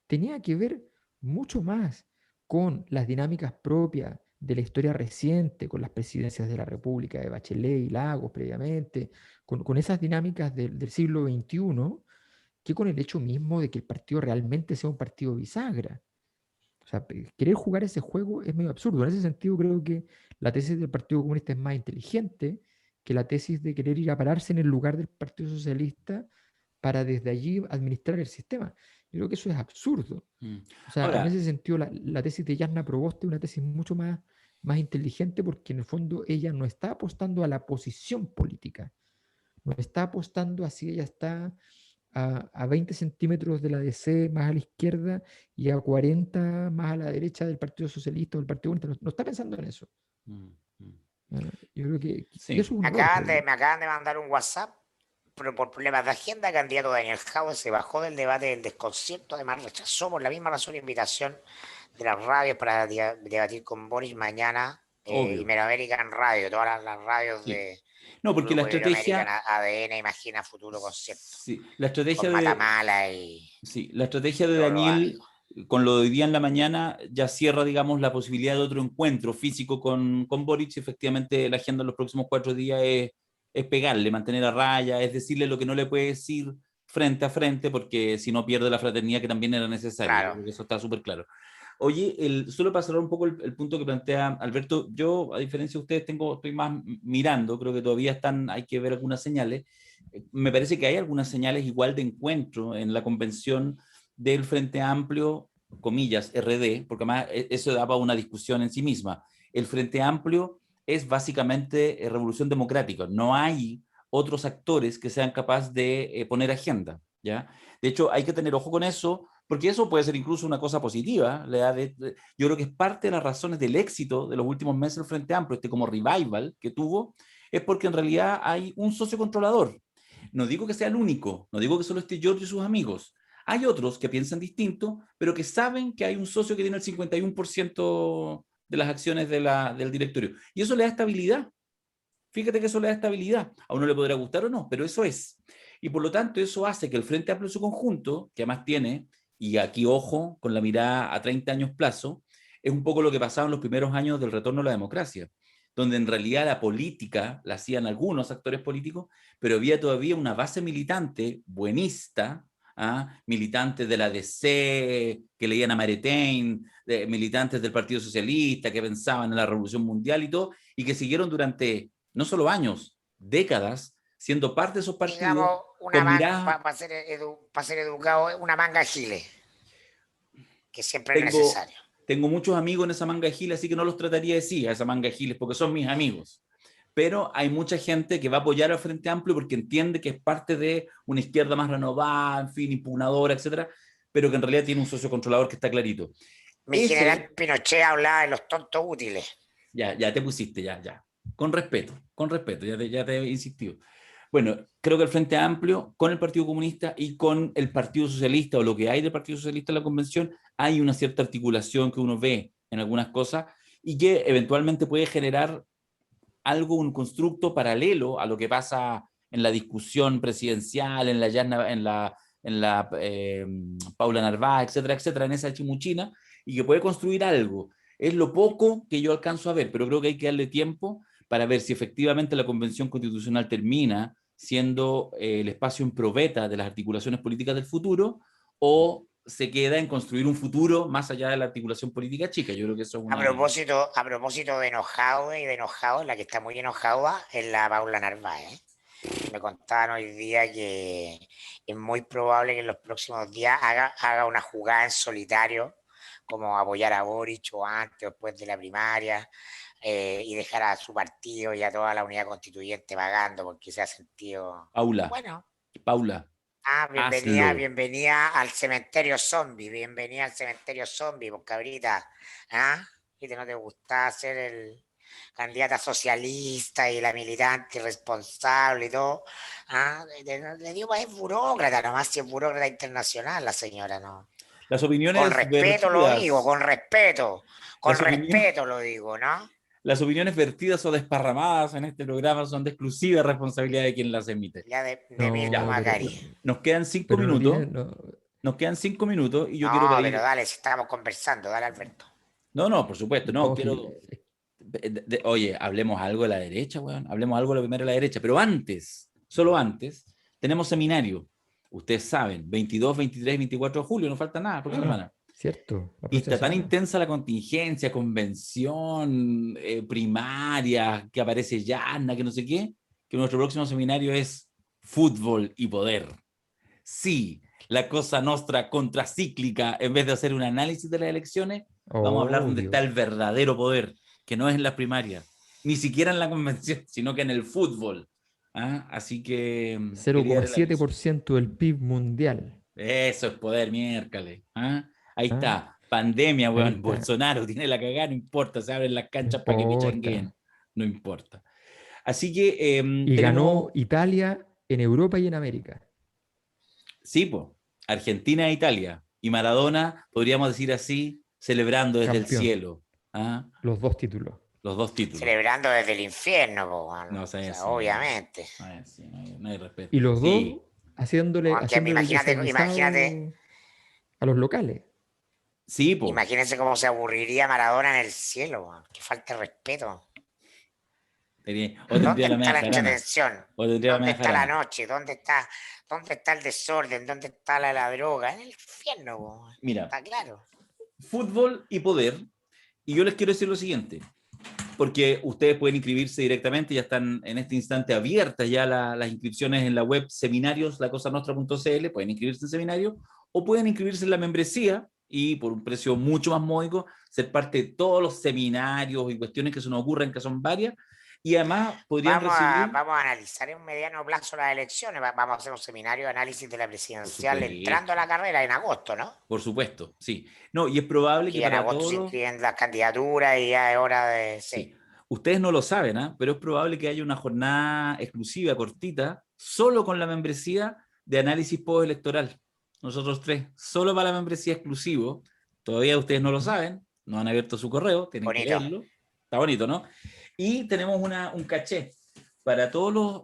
[SPEAKER 3] tenía que ver mucho más con las dinámicas propias de la historia reciente, con las presidencias de la República de Bachelet y Lagos previamente, con esas dinámicas del siglo XXI, que con el hecho mismo de que el partido realmente sea un partido bisagra. O sea, querer jugar ese juego es medio absurdo. En ese sentido, creo que la tesis del Partido Comunista es más inteligente que la tesis de querer ir a pararse en el lugar del Partido Socialista para desde allí administrar el sistema. Yo creo que eso es absurdo. O sea, en
[SPEAKER 2] Ahora,
[SPEAKER 3] ese sentido, la tesis de Jasna Proboste es una tesis mucho más inteligente porque en el fondo ella no está apostando a la posición política, no está apostando a si ella está a 20 centímetros de la DC más a la izquierda y a 40 más a la derecha del Partido Socialista o del Partido Comunista. No está pensando en eso.
[SPEAKER 2] mm, mm,
[SPEAKER 3] Yo creo que y
[SPEAKER 2] sí.
[SPEAKER 3] eso es un error, creo yo.
[SPEAKER 4] Me acaban de mandar un WhatsApp, pero por problemas de agenda, el candidato Daniel Jaude se bajó del debate del desconcierto, además rechazó por la misma razón la invitación de las radios para debatir con Boris mañana,
[SPEAKER 2] Obvio.
[SPEAKER 4] Iberoamerican Radio, todas las radios
[SPEAKER 2] Sí.
[SPEAKER 4] de
[SPEAKER 2] No, porque la
[SPEAKER 4] Grupo Iberoamerican,
[SPEAKER 2] estrategia,
[SPEAKER 4] ADN, Imagina Futuro Concierto,
[SPEAKER 2] sí, la estrategia
[SPEAKER 4] con
[SPEAKER 2] de,
[SPEAKER 4] Matamala y
[SPEAKER 2] sí, la estrategia de
[SPEAKER 4] todos los
[SPEAKER 2] Daniel
[SPEAKER 4] amigos.
[SPEAKER 2] con lo de hoy día en la mañana ya cierra, digamos, la posibilidad de otro encuentro físico con Boric. Efectivamente, la agenda en los próximos 4 días es pegarle, mantener a raya, es decirle lo que no le puede decir frente a frente, porque si no pierde la fraternidad que también era necesaria.
[SPEAKER 4] Claro.
[SPEAKER 2] Yo creo que eso está súper claro. Oye, solo para cerrar un poco el punto que plantea Alberto, yo, a diferencia de ustedes, estoy más mirando, creo que todavía hay que ver algunas señales. Me parece que hay algunas señales igual de encuentro en la convención del Frente Amplio, comillas, RD, porque además eso daba una discusión en sí misma. El Frente Amplio es básicamente revolución democrática. No hay otros actores que sean capaces de poner agenda, ¿ya? De hecho, hay que tener ojo con eso, porque eso puede ser incluso una cosa positiva. Yo creo que es parte de las razones del éxito de los últimos meses del Frente Amplio, como revival que tuvo, es porque en realidad hay un socio controlador. No digo que sea el único, no digo que solo esté Giorgio y sus amigos. Hay otros que piensan distinto, pero que saben que hay un socio que tiene el 51% de las acciones del directorio. Y eso le da estabilidad. Fíjate que eso le da estabilidad. A uno le podrá gustar o no, pero eso es. Y por lo tanto, eso hace que el Frente Amplio en su conjunto, que además tiene, y aquí ojo, con la mirada a 30 años plazo, es un poco lo que pasaba en los primeros años del retorno a la democracia, donde en realidad la política la hacían algunos actores políticos, pero había todavía una base militante buenista, militantes de la DC, que leían a Maritain, militantes del Partido Socialista, que pensaban en la Revolución Mundial y todo, y que siguieron durante no solo años, décadas, siendo parte de esos partidos.
[SPEAKER 4] Digamos, una
[SPEAKER 2] con mirada,
[SPEAKER 4] para ser educado, una manga giles, que siempre es
[SPEAKER 2] tengo,
[SPEAKER 4] necesario.
[SPEAKER 2] tengo muchos amigos en esa manga de giles, así que no los trataría de sí a esa manga de giles, porque son mis amigos. Pero hay mucha gente que va a apoyar al Frente Amplio porque entiende que es parte de una izquierda más renovada, en fin, impugnadora, etcétera, pero que en realidad tiene un socio controlador que está clarito.
[SPEAKER 4] Mi general Pinochet hablaba de los tontos útiles.
[SPEAKER 2] Ya te pusiste, ya. Con respeto, ya te he insistido. Bueno, creo que el Frente Amplio, con el Partido Comunista y con el Partido Socialista, o lo que hay del Partido Socialista en la convención, hay una cierta articulación que uno ve en algunas cosas y que eventualmente puede generar algo, un constructo paralelo a lo que pasa en la discusión presidencial, en la Paula Narváez, etcétera, en esa chimuchina, y que puede construir algo. Es lo poco que yo alcanzo a ver, pero creo que hay que darle tiempo para ver si efectivamente la Convención Constitucional termina siendo el espacio en probeta de las articulaciones políticas del futuro, o se queda en construir un futuro más allá de la articulación política chica. Yo creo que eso es una...
[SPEAKER 4] A propósito de enojado y de enojado, la que está muy enojada es la Paula Narváez. Me contaban hoy día que es muy probable que en los próximos días haga una jugada en solitario, como apoyar a Boric o antes o después de la primaria, y dejar a su partido y a toda la unidad constituyente pagando porque se ha sentido...
[SPEAKER 2] Paula,
[SPEAKER 4] Bueno.
[SPEAKER 2] Paula,
[SPEAKER 4] bienvenida,
[SPEAKER 2] hazlo.
[SPEAKER 4] bienvenida al cementerio zombie, pues cabrita. ¿Y no te gusta ser el candidata socialista y la militante responsable y todo? Le digo, es burócrata, nomás si es burócrata internacional la señora, ¿no?
[SPEAKER 2] Las
[SPEAKER 4] Con
[SPEAKER 2] opiniones
[SPEAKER 4] respeto lo digo,
[SPEAKER 2] vertidas,
[SPEAKER 4] con respeto
[SPEAKER 2] las opiniones,
[SPEAKER 4] lo digo, ¿no?
[SPEAKER 2] las opiniones vertidas o desparramadas en este programa son de exclusiva responsabilidad de quien las emite.
[SPEAKER 4] Ya de Mirko
[SPEAKER 3] No,
[SPEAKER 4] Macari.
[SPEAKER 2] Nos quedan 5
[SPEAKER 3] pero no
[SPEAKER 2] minutos,
[SPEAKER 3] tiene, no,
[SPEAKER 2] nos quedan 5 minutos y yo quiero
[SPEAKER 4] No, pero
[SPEAKER 2] pedir...
[SPEAKER 4] dale, si estamos conversando, dale, Alberto.
[SPEAKER 2] No, por supuesto, no,
[SPEAKER 3] no,
[SPEAKER 2] quiero... Oye, hablemos algo de la derecha, weón. Hablemos algo de lo primero de la derecha. Pero antes, solo antes, tenemos seminario. Ustedes saben, 22, 23, 24 de julio, no falta nada por semana.
[SPEAKER 3] cierto. La
[SPEAKER 2] Y
[SPEAKER 3] próxima
[SPEAKER 2] está tan
[SPEAKER 3] semana.
[SPEAKER 2] intensa la contingencia, convención, primaria, que aparece Yana, que no sé qué, que nuestro próximo seminario es fútbol y poder. Sí, la cosa nostra contracíclica, en vez de hacer un análisis de las elecciones, vamos a hablar donde
[SPEAKER 3] Obvio.
[SPEAKER 2] está el verdadero poder, que no es en las primarias, ni siquiera en la convención, sino que en el fútbol. Así que quería dar el aviso.
[SPEAKER 3] 0,7% del PIB mundial.
[SPEAKER 2] Eso es poder, miércoles. Ahí
[SPEAKER 3] ¿Ah?
[SPEAKER 2] está, pandemia,
[SPEAKER 3] Ahí
[SPEAKER 2] weón.
[SPEAKER 3] está.
[SPEAKER 2] Bolsonaro tiene la cagada, no importa, se abren las
[SPEAKER 3] No
[SPEAKER 2] canchas para que
[SPEAKER 3] importa.
[SPEAKER 2] pichangueen, no importa. Así que
[SPEAKER 3] Y
[SPEAKER 2] tenemos,
[SPEAKER 3] ganó Italia en Europa y en América.
[SPEAKER 2] sí, po, Argentina e Italia. Y Maradona, podríamos decir así, celebrando desde el
[SPEAKER 3] Campeón.
[SPEAKER 2] cielo.
[SPEAKER 3] Los 2 títulos.
[SPEAKER 2] Los 2 títulos.
[SPEAKER 4] Celebrando desde el infierno, po, bueno.
[SPEAKER 2] No sé,
[SPEAKER 4] O sea,
[SPEAKER 2] sí,
[SPEAKER 4] obviamente.
[SPEAKER 2] no hay respeto.
[SPEAKER 3] Y los
[SPEAKER 2] Sí,
[SPEAKER 3] dos haciéndole
[SPEAKER 4] Aunque
[SPEAKER 3] el desaguisado a los locales.
[SPEAKER 2] sí, po.
[SPEAKER 4] Imagínense cómo se aburriría Maradona en el cielo, po. Que falta de respeto.
[SPEAKER 2] O tendría la
[SPEAKER 4] ¿Dónde está
[SPEAKER 2] media
[SPEAKER 4] la
[SPEAKER 2] jarana.
[SPEAKER 4] entretención?
[SPEAKER 2] O tendría la
[SPEAKER 4] ¿Dónde
[SPEAKER 2] media
[SPEAKER 4] está la
[SPEAKER 2] jarana.
[SPEAKER 4] noche? ¿Dónde está el desorden? ¿Dónde está la droga? En el infierno, po.
[SPEAKER 2] Mira,
[SPEAKER 4] Está claro.
[SPEAKER 2] fútbol y poder. Y yo les quiero decir lo siguiente, porque ustedes pueden inscribirse directamente, ya están en este instante abiertas ya las inscripciones en la web seminarios, lacosanostra.cl, pueden inscribirse en seminario, o pueden inscribirse en la membresía y por un precio mucho más módico, ser parte de todos los seminarios y cuestiones que se nos ocurren, que son varias, y además podrían recibir...
[SPEAKER 4] Vamos a analizar en un mediano plazo las elecciones. Vamos a hacer un seminario de análisis de la
[SPEAKER 2] Por
[SPEAKER 4] presidencial entrando a
[SPEAKER 2] supuesto,
[SPEAKER 4] la carrera en agosto, ¿no?
[SPEAKER 2] por supuesto, sí. No, y es probable
[SPEAKER 4] Que
[SPEAKER 2] que
[SPEAKER 4] ya en
[SPEAKER 2] para
[SPEAKER 4] agosto
[SPEAKER 2] todos
[SPEAKER 4] se
[SPEAKER 2] los...
[SPEAKER 4] inscriben las candidaturas y ya es hora de...
[SPEAKER 2] Sí.
[SPEAKER 4] Sí.
[SPEAKER 2] Ustedes no lo saben, ¿eh? Pero es probable que haya una jornada exclusiva, cortita, solo con la membresía de análisis postelectoral. Nosotros tres, solo para la membresía exclusivo. Todavía ustedes no lo saben, no han abierto su correo, tienen que
[SPEAKER 4] Bonito.
[SPEAKER 2] leerlo. Está bonito, ¿no? Y tenemos un caché para todos los...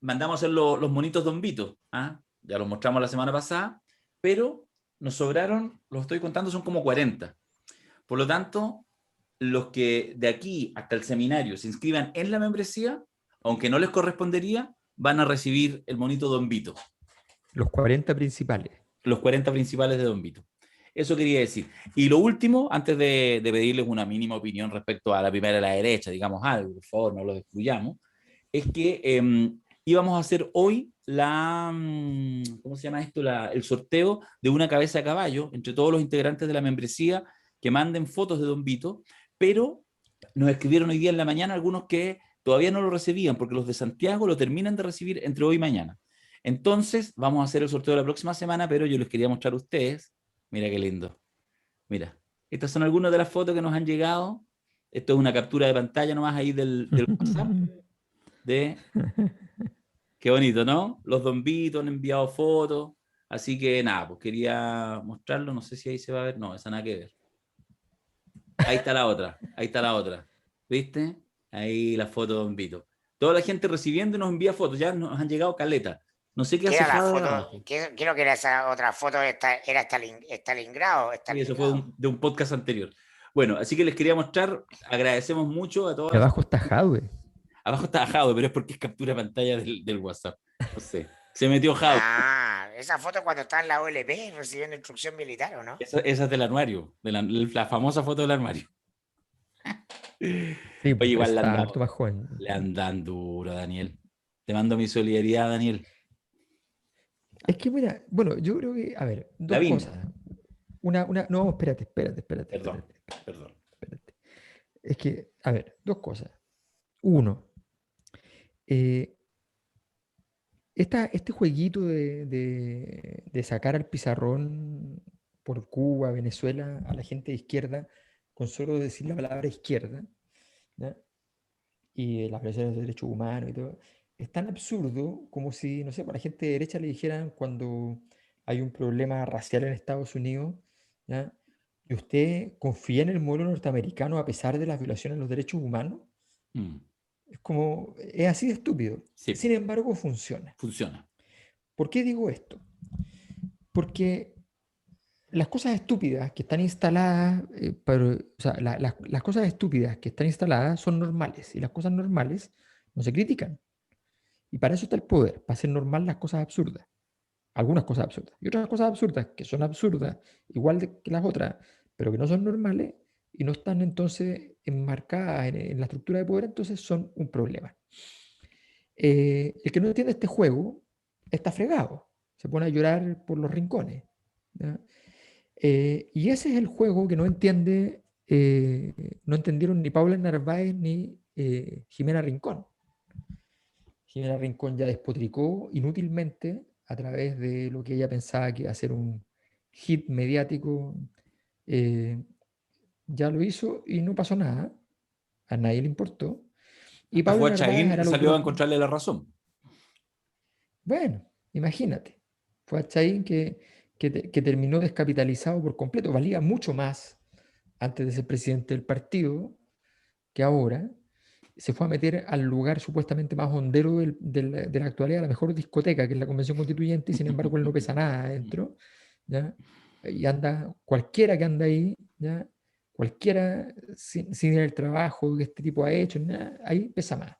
[SPEAKER 2] Mandamos a hacer los monitos dombitos. ¿Ah? Ya los mostramos la semana pasada, pero nos sobraron, los estoy contando, son como 40. Por lo tanto, los que de aquí hasta el seminario se inscriban en la membresía, aunque no les correspondería, van a recibir el monito Don Vito.
[SPEAKER 3] Los 40 principales.
[SPEAKER 2] Los 40 principales de Don Vito. Eso quería decir. Y lo último, antes de pedirles una mínima opinión respecto a la primera y la derecha, digamos algo, por favor, no lo excluyamos, es que íbamos a hacer hoy ¿cómo se llama esto? El sorteo de una cabeza de caballo entre todos los integrantes de la membresía que manden fotos de Don Vito, pero nos escribieron hoy día en la mañana algunos que todavía no lo recibían, porque los de Santiago lo terminan de recibir entre hoy y mañana. Entonces, vamos a hacer el sorteo la próxima semana, pero yo les quería mostrar a ustedes. Mira qué lindo. Mira, estas son algunas de las fotos que nos han llegado. Esto es una captura de pantalla nomás ahí del WhatsApp. Qué bonito, ¿no? Los Don Vito han enviado fotos. Así que nada, pues quería mostrarlo. No sé si ahí se va a ver. No, esa nada que ver. Ahí está la otra. Ahí está la otra. ¿Viste? Ahí la foto de Don Vito. Toda la gente recibiendo y nos envía fotos. Ya nos han llegado caleta. No sé qué
[SPEAKER 4] ¿Qué
[SPEAKER 2] hace
[SPEAKER 4] era la
[SPEAKER 2] Jado de
[SPEAKER 4] foto?
[SPEAKER 2] abajo.
[SPEAKER 4] ¿Qué lo que era esa otra foto? ¿Era Stalingrado?
[SPEAKER 2] Sí, eso fue de un podcast anterior. Bueno, así que les quería mostrar. Agradecemos mucho a
[SPEAKER 3] Y
[SPEAKER 2] todas.
[SPEAKER 3] abajo está Jadwe.
[SPEAKER 2] Abajo está Jado, pero es porque es captura de pantalla del WhatsApp. No sé. Se metió Jado.
[SPEAKER 4] Ah, esa foto cuando está en la OLP recibiendo instrucción militar, ¿o no?
[SPEAKER 2] Esa es del armario. La famosa foto del armario.
[SPEAKER 3] Sí,
[SPEAKER 2] Oye, igual
[SPEAKER 3] está harto más joven.
[SPEAKER 2] le andan duro, Daniel. Te mando mi solidaridad, Daniel.
[SPEAKER 3] Es que mira, bueno, yo creo que, a ver, dos
[SPEAKER 2] Lavín.
[SPEAKER 3] cosas. No, espérate.
[SPEAKER 2] Perdón.
[SPEAKER 3] Espérate. Es que, a ver, dos cosas. Uno, este jueguito de sacar al pizarrón por Cuba, Venezuela, a la gente de izquierda, con solo decir la palabra izquierda, ¿ya? Y las violaciones de derechos humanos y todo, es tan absurdo como si, no sé, para la gente de derecha le dijeran cuando hay un problema racial en Estados Unidos, ¿ya? Y usted confía en el modelo norteamericano a pesar de las violaciones de los derechos humanos.
[SPEAKER 2] Mm,
[SPEAKER 3] Es así de estúpido.
[SPEAKER 2] sí,
[SPEAKER 3] Sin embargo, funciona.
[SPEAKER 2] funciona.
[SPEAKER 3] ¿Por qué digo esto? Porque las cosas estúpidas que están instaladas, o sea, las cosas estúpidas que están instaladas son normales y las cosas normales no se critican. Y para eso está el poder, para hacer normal las cosas absurdas. Algunas cosas absurdas. Y otras cosas absurdas que son absurdas, que las otras, pero que no son normales y no están entonces enmarcadas en la estructura de poder, entonces son un problema. El que no entiende este juego está fregado, se pone a llorar por los rincones, ¿ya? Y ese es el juego que no entendieron ni Paula Narváez ni Jimena Rincón. Jimena Rincón ya despotricó inútilmente a través de lo que ella pensaba que iba a ser un hit mediático. Ya lo hizo y no pasó nada. A nadie le importó. Y
[SPEAKER 2] Hasta
[SPEAKER 3] Paula
[SPEAKER 2] fue a
[SPEAKER 3] Narváez
[SPEAKER 2] Chaín
[SPEAKER 3] hará
[SPEAKER 2] y
[SPEAKER 3] lo que
[SPEAKER 2] salió a encontrarle la razón.
[SPEAKER 3] Bueno, imagínate. Fue a Chaín que terminó descapitalizado por completo. Valía mucho más antes de ser presidente del partido que ahora. Se fue a meter al lugar supuestamente más hondero de la actualidad, la mejor discoteca, que es la Convención Constituyente, y sin embargo él no pesa nada adentro, ¿ya? Y anda, cualquiera que anda ahí, ¿ya? Cualquiera sin el trabajo que este tipo ha hecho, ¿ya? Ahí pesa más.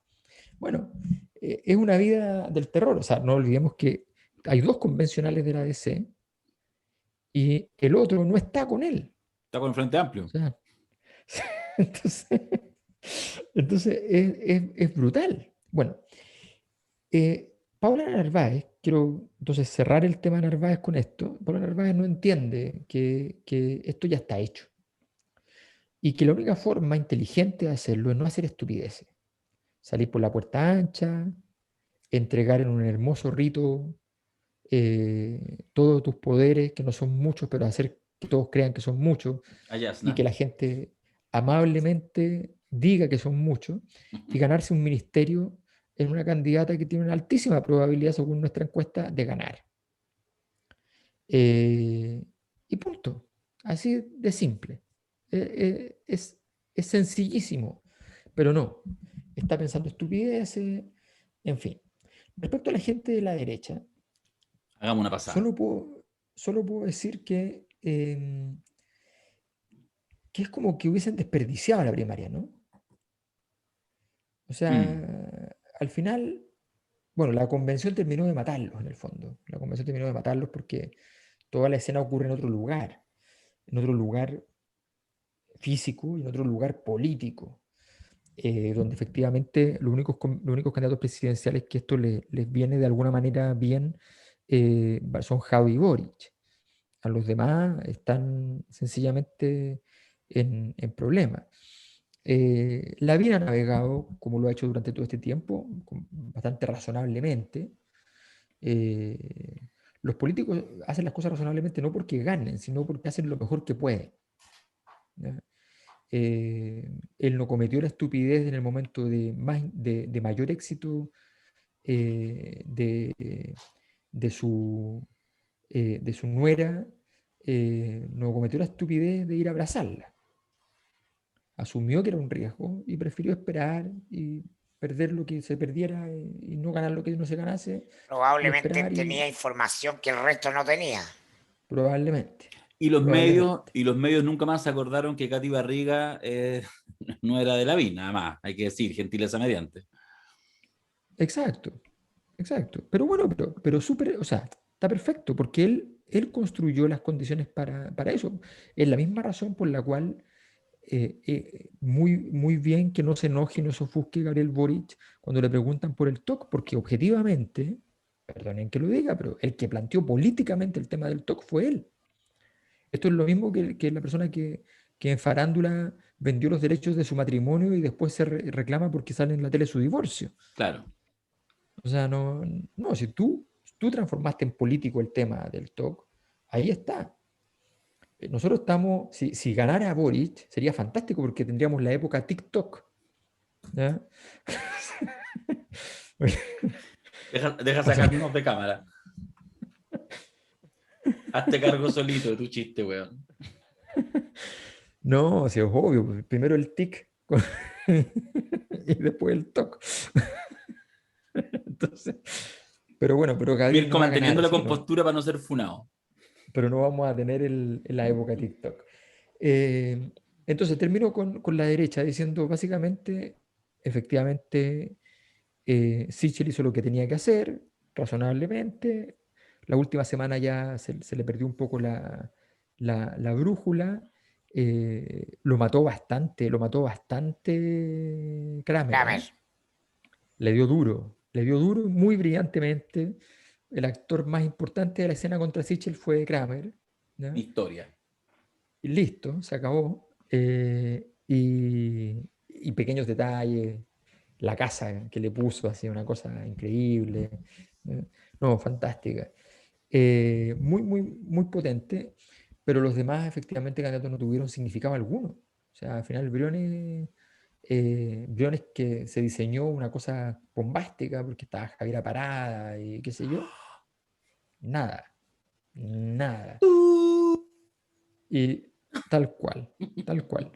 [SPEAKER 3] Bueno, es una vida del terror. O sea, no olvidemos que hay 2 convencionales de la DC y el otro no está con él.
[SPEAKER 2] Está con el Frente
[SPEAKER 3] O
[SPEAKER 2] Amplio.
[SPEAKER 3] sea, entonces, entonces es brutal. Bueno, Paula Narváez, quiero entonces cerrar el tema Narváez con esto. Paula Narváez no entiende que esto ya está hecho y que la única forma inteligente de hacerlo es no hacer estupideces. Salir por la puerta ancha, entregar en un hermoso rito todos tus poderes, que no son muchos, pero hacer que todos crean que son muchos
[SPEAKER 2] Allá,
[SPEAKER 3] y que la gente amablemente diga que son muchos y ganarse un ministerio en una candidata que tiene una altísima probabilidad, según nuestra encuesta, de ganar. Y punto. Así de simple. Es sencillísimo, pero no. Está pensando estupideces, en fin. Respecto a la gente de la derecha,
[SPEAKER 2] Hagamos una pasada.
[SPEAKER 3] solo puedo decir que es como que hubiesen desperdiciado la primaria, ¿no? O sea, al final, bueno, la convención terminó de matarlos en el fondo. La convención terminó de matarlos porque toda la escena ocurre en otro lugar físico y en otro lugar político, donde efectivamente los únicos candidatos presidenciales que esto les viene de alguna manera bien son Javi y Boric. A los demás están sencillamente en problemas. La vida ha navegado, como lo ha hecho durante todo este tiempo, bastante razonablemente. Los políticos hacen las cosas razonablemente no porque ganen, sino porque hacen lo mejor que pueden. ¿Ya? Él no cometió la estupidez en el momento de mayor éxito de su nuera, no cometió la estupidez de ir a abrazarla. Asumió que era un riesgo y prefirió esperar y perder lo que se perdiera y no ganar lo que no se ganase y
[SPEAKER 4] Probablemente
[SPEAKER 3] esperar
[SPEAKER 4] tenía información que el resto no tenía.
[SPEAKER 3] probablemente.
[SPEAKER 2] Y los
[SPEAKER 3] Probablemente.
[SPEAKER 2] medios nunca más se acordaron que Katy Barriga no era de Lavín, nada más, hay que decir, gentileza mediante.
[SPEAKER 3] Exacto, exacto. Pero bueno, pero súper, o sea, está perfecto porque él construyó las condiciones para eso. Es la misma razón por la cual muy, muy bien que no se enoje y no se ofusque Gabriel Boric cuando le preguntan por el TOC, porque objetivamente, perdonen que lo diga, pero el que planteó políticamente el tema del TOC fue él. Esto es lo mismo que la persona que en farándula vendió los derechos de su matrimonio y después se reclama porque sale en la tele su divorcio.
[SPEAKER 2] Claro.
[SPEAKER 3] O sea, no, si tú transformaste en político el tema del TOC, ahí está. Nosotros estamos, si ganara Boric, sería fantástico porque tendríamos la época TikTok. ¿Ya?
[SPEAKER 2] Deja sacarnos de cámara. Hazte cargo solito de tu chiste, weón.
[SPEAKER 3] No, si es obvio. Primero el tic y después el TOC. Entonces, pero bueno, pero Gabriel
[SPEAKER 2] Mirko
[SPEAKER 3] no va a ganar
[SPEAKER 2] manteniendo la
[SPEAKER 3] así, ¿no?
[SPEAKER 2] compostura para no ser funado.
[SPEAKER 3] Pero no vamos a tener la época TikTok. Entonces termino con la derecha diciendo básicamente, efectivamente, Sichel hizo lo que tenía que hacer, razonablemente. La última semana ya se le perdió un poco la brújula. Lo mató bastante Kramer.
[SPEAKER 4] Kramer.
[SPEAKER 3] Le dio duro, muy brillantemente. El actor más importante de la escena contra Sichel fue Kramer. ¿Ya?
[SPEAKER 2] Historia.
[SPEAKER 3] Y listo, se acabó. Y pequeños detalles, la casa que le puso, así, una cosa increíble. No, fantástica. Muy, muy, muy potente, pero los demás efectivamente candidatos no tuvieron significado alguno. O sea, al final Briones que se diseñó una cosa bombástica porque estaba Javiera Parada y qué sé yo. Nada, nada. Y tal cual, tal cual.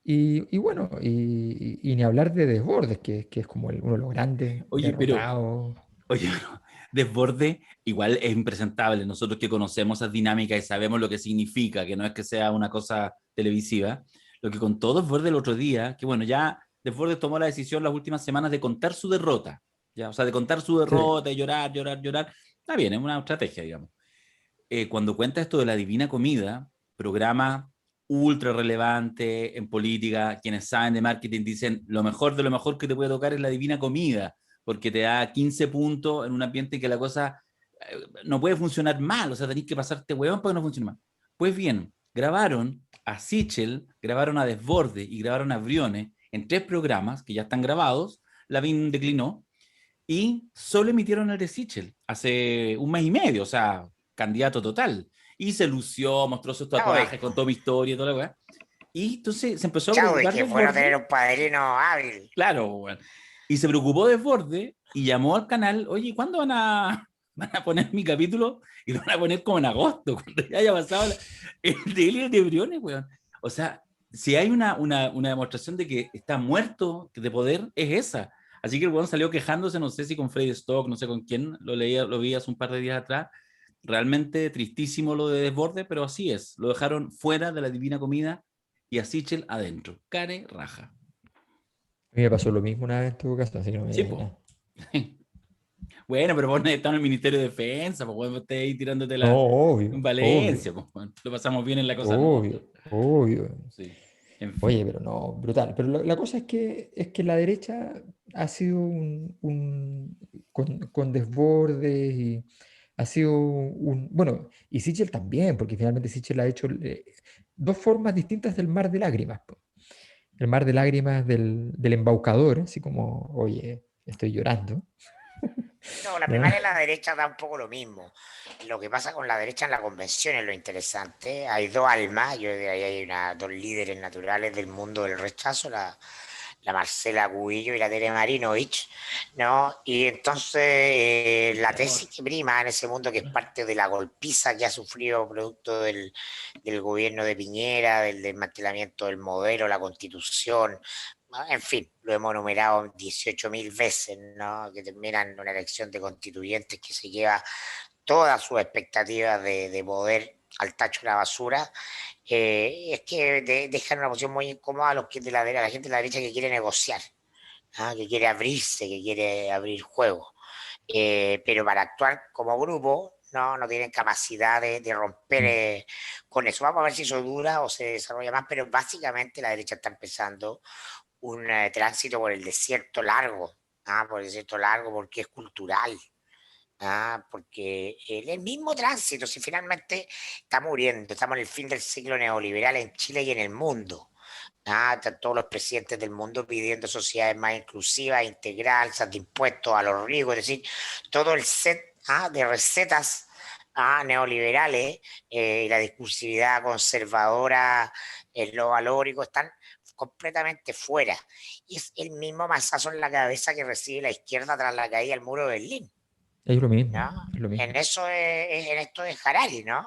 [SPEAKER 3] Y bueno, y ni hablar de Desbordes, que es como uno de los grandes
[SPEAKER 2] Oye,
[SPEAKER 3] derrotados.
[SPEAKER 2] Oye, no, Desborde igual es impresentable. Nosotros que conocemos esas dinámicas y sabemos lo que significa, que no es que sea una cosa televisiva, lo que contó Desborde el otro día, que bueno, ya Desbordes tomó la decisión las últimas semanas de contar su derrota, ¿ya? O sea, de contar su derrota y llorar, llorar, llorar. Está bien, es una estrategia, digamos. Cuando cuenta esto de la Divina Comida, programa ultra relevante en política, quienes saben de marketing dicen lo mejor de lo mejor que te puede tocar es la Divina Comida, porque te da 15 puntos en un ambiente que la cosa no puede funcionar mal, o sea, tenés que pasarte huevón para que no funcione mal. Pues bien, grabaron a Sichel, grabaron a Desbordes y grabaron a Briones en 3 programas que ya están grabados. Lavín declinó y solo emitieron el de Sichel hace un mes y medio, o sea, candidato total. Y se lució, mostró sus tatuajes,
[SPEAKER 4] Chadwick,
[SPEAKER 2] contó mi historia y toda la weá. Y entonces se empezó a
[SPEAKER 4] Chadwick,
[SPEAKER 2] preocupar
[SPEAKER 4] que es bueno tener
[SPEAKER 2] Desbordes.
[SPEAKER 4] un padrino hábil.
[SPEAKER 2] Claro, bueno. Y se preocupó Desbordes y llamó al canal, oye, ¿cuándo van a poner mi capítulo? Y lo van a poner como en agosto, cuando ya haya pasado el delirio de Briones, weón. O sea, si hay una demostración de que está muerto de poder, es esa. Así que el weón salió quejándose, no sé si con Freddy Stock, no sé con quién, lo vi hace un par de días atrás. Realmente tristísimo lo de Desbordes, pero así es. Lo dejaron fuera de la Divina Comida y a Sichel adentro. Care raja.
[SPEAKER 3] A mí me pasó lo mismo una vez en todo caso, así que no me
[SPEAKER 2] Sí,
[SPEAKER 3] digas
[SPEAKER 2] po.
[SPEAKER 3] nada.
[SPEAKER 2] Bueno, pero vos no estás en el Ministerio de Defensa, pues vos estés ahí tirándote
[SPEAKER 3] No,
[SPEAKER 2] la en
[SPEAKER 3] obvio,
[SPEAKER 2] Valencia,
[SPEAKER 3] obvio,
[SPEAKER 2] pues bueno, lo pasamos bien en la cosa nuestra.
[SPEAKER 3] obvio, obvio.
[SPEAKER 2] Sí, en
[SPEAKER 3] Oye,
[SPEAKER 2] fin.
[SPEAKER 3] pero no, brutal. Pero la cosa es que la derecha ha sido con desbordes y ha sido bueno, y Sichel también, porque finalmente Sichel ha hecho dos formas distintas del mar de lágrimas, po. El mar de lágrimas del embaucador, así como, oye, estoy llorando.
[SPEAKER 4] No, la
[SPEAKER 3] ¿Ya?
[SPEAKER 4] primaria y la derecha da un poco lo mismo. Lo que pasa con la derecha en la convención es lo interesante. Hay dos almas, yo de ahí hay dos líderes naturales del mundo del rechazo, la Marcela Cubillo y la Tere Marinovich, ¿no? Y entonces la tesis que prima en ese mundo, que es parte de la golpiza que ha sufrido producto del gobierno de Piñera, del desmantelamiento del modelo, la constitución, ¿no? En fin, lo hemos enumerado 18.000 veces, ¿no? Que terminan en una elección de constituyentes que se lleva todas sus expectativas de poder al tacho de la basura. Es que dejan una posición muy incómoda a los que a la gente de la derecha que quiere negociar, ¿ah? Que quiere abrirse, que quiere abrir juego. Pero para actuar como grupo no tienen capacidad de romper con eso. Vamos a ver si eso dura o se desarrolla más, pero básicamente la derecha está empezando un tránsito por el desierto largo, ¿ah? Por el desierto largo porque es cultural. Porque el mismo tránsito, si finalmente está muriendo, estamos en el fin del ciclo neoliberal en Chile y en el mundo. Están todos los presidentes del mundo pidiendo sociedades más inclusivas, integrales, de impuestos a los ricos, es decir, todo el set de recetas neoliberales y la discursividad conservadora, lo valórico, están completamente fuera. Y es el mismo mazazo en la cabeza que recibe la izquierda tras la caída del muro de Berlín,
[SPEAKER 3] Es lo mismo,
[SPEAKER 4] ¿no?
[SPEAKER 3] es lo
[SPEAKER 4] En
[SPEAKER 3] mismo.
[SPEAKER 4] eso en esto de Harari, ¿no?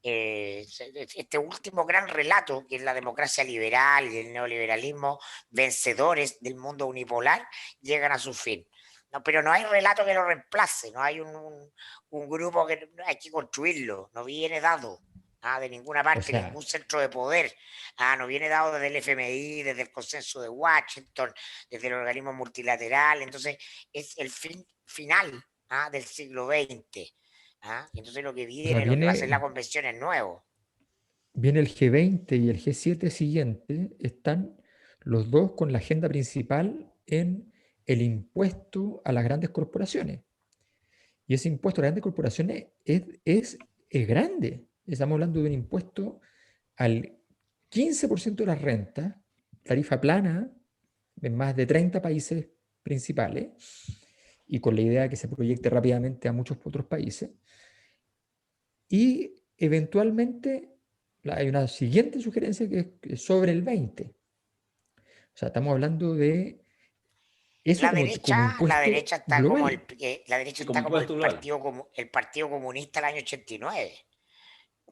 [SPEAKER 4] Este último gran relato, que es la democracia liberal y el neoliberalismo, vencedores del mundo unipolar, llegan a su fin. No, pero no hay relato que lo reemplace, no hay un grupo que hay que construirlo, no viene dado. De ninguna
[SPEAKER 3] O
[SPEAKER 4] parte,
[SPEAKER 3] sea,
[SPEAKER 4] ningún centro de poder. No viene dado desde el FMI, desde el consenso de Washington, desde el organismo multilateral. Entonces, es el fin final del siglo XX. Entonces lo que
[SPEAKER 3] o sea,
[SPEAKER 4] viene, lo que va a ser la convención es nuevo.
[SPEAKER 3] viene el G20 y el G7 siguiente, están los dos con la agenda principal en el impuesto a las grandes corporaciones. Y ese impuesto a las grandes corporaciones es grande. Estamos hablando de un impuesto al 15% de las rentas, tarifa plana en más de 30 países principales, y con la idea de que se proyecte rápidamente a muchos otros países. Y eventualmente hay una siguiente sugerencia que es sobre el 20. O sea, estamos hablando de eso como
[SPEAKER 4] La
[SPEAKER 3] impuesto
[SPEAKER 4] derecha está como
[SPEAKER 3] global.
[SPEAKER 4] la derecha
[SPEAKER 2] Sí, como
[SPEAKER 4] está como
[SPEAKER 2] impuesto global.
[SPEAKER 4] el partido comunista del año 89.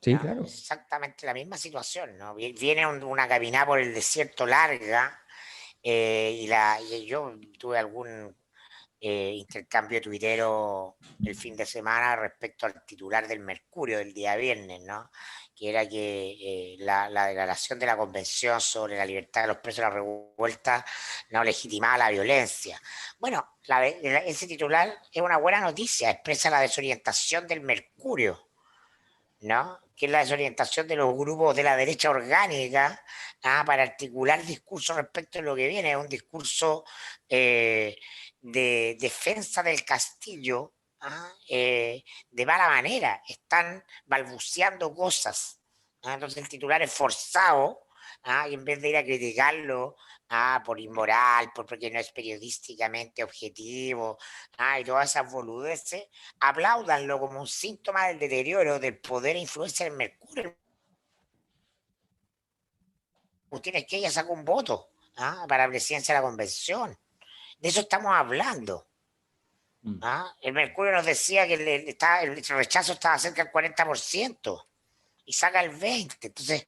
[SPEAKER 3] Sí,
[SPEAKER 4] Es
[SPEAKER 3] claro.
[SPEAKER 4] exactamente la misma situación, ¿no? Viene una caminada por el desierto larga, y yo tuve intercambio tuitero el fin de semana respecto al titular del Mercurio del día viernes, ¿no? Que era que la declaración de la Convención sobre la libertad de los presos de la revuelta no legitimaba la violencia. Bueno, ese titular es una buena noticia, expresa la desorientación del Mercurio, ¿no? Que es la desorientación de los grupos de la derecha orgánica, para articular discursos respecto a lo que viene, un discurso de defensa del castillo, de mala manera, están balbuceando cosas. Entonces el titular es forzado, y en vez de ir a criticarlo por inmoral, porque no es periodísticamente objetivo, y todas esas boludeces, apláudanlo como un síntoma del deterioro del poder e influencia del Mercurio. Cuestión es que ella sacó un voto para la presidencia de la convención. De eso estamos hablando. El Mercurio nos decía que el rechazo estaba cerca del 40% y saca el 20%. Entonces,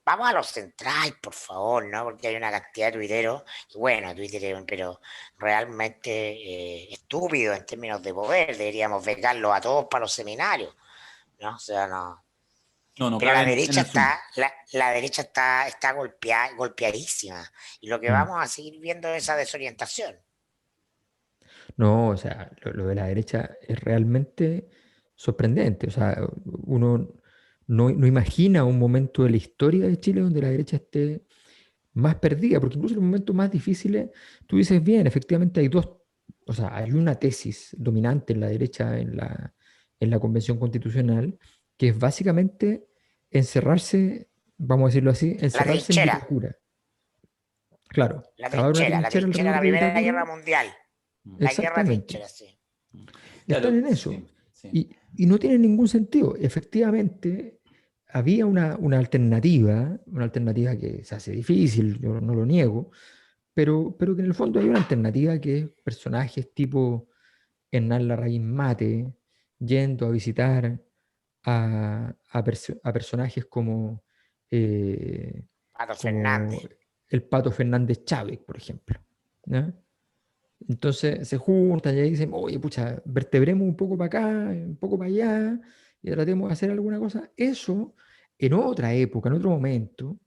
[SPEAKER 4] vamos a lo central, por favor, ¿no? Porque hay una cantidad de tuiteros, bueno, Twitter, pero realmente estúpido en términos de poder. Deberíamos becarlos a todos para los seminarios, ¿no? O sea, no.
[SPEAKER 2] No
[SPEAKER 4] Pero la
[SPEAKER 2] caben en
[SPEAKER 4] derecha
[SPEAKER 2] el Zoom.
[SPEAKER 4] la derecha está golpeadísima. Y lo que vamos a seguir viendo es esa desorientación.
[SPEAKER 3] No, o sea, lo de la derecha es realmente sorprendente. O sea, uno no imagina un momento de la historia de Chile donde la derecha esté más perdida, porque incluso en los momentos más difíciles, tú dices bien, efectivamente hay dos, o sea, hay una tesis dominante en la derecha en la Convención Constitucional, que es básicamente encerrarse, vamos a decirlo así,
[SPEAKER 4] La
[SPEAKER 3] encerrarse en
[SPEAKER 4] trinchera,
[SPEAKER 3] Vitacura. Claro, cavar una
[SPEAKER 4] la
[SPEAKER 3] trinchera
[SPEAKER 4] trinchera de
[SPEAKER 3] alrededor
[SPEAKER 4] la
[SPEAKER 3] de
[SPEAKER 4] Primera Guerra
[SPEAKER 3] Vitacura,
[SPEAKER 4] Mundial. La guerra
[SPEAKER 3] exactamente.
[SPEAKER 4] trinchera, sí.
[SPEAKER 3] Están
[SPEAKER 2] Claro,
[SPEAKER 3] en eso.
[SPEAKER 2] sí, sí.
[SPEAKER 3] Y no tiene ningún sentido. Efectivamente, había una alternativa que se hace difícil, yo no lo niego, pero que en el fondo hay una alternativa que es personajes tipo Hernán Larraín Mate, yendo a visitar a personajes
[SPEAKER 4] Pato
[SPEAKER 3] como
[SPEAKER 4] Fernández.
[SPEAKER 3] el Pato Fernández Chávez, por ejemplo. ¿Ya? Entonces se juntan y ahí dicen, oye, pucha, vertebremos un poco para acá, un poco para allá, y tratemos de hacer alguna cosa. Eso, en otra época, en otro momento,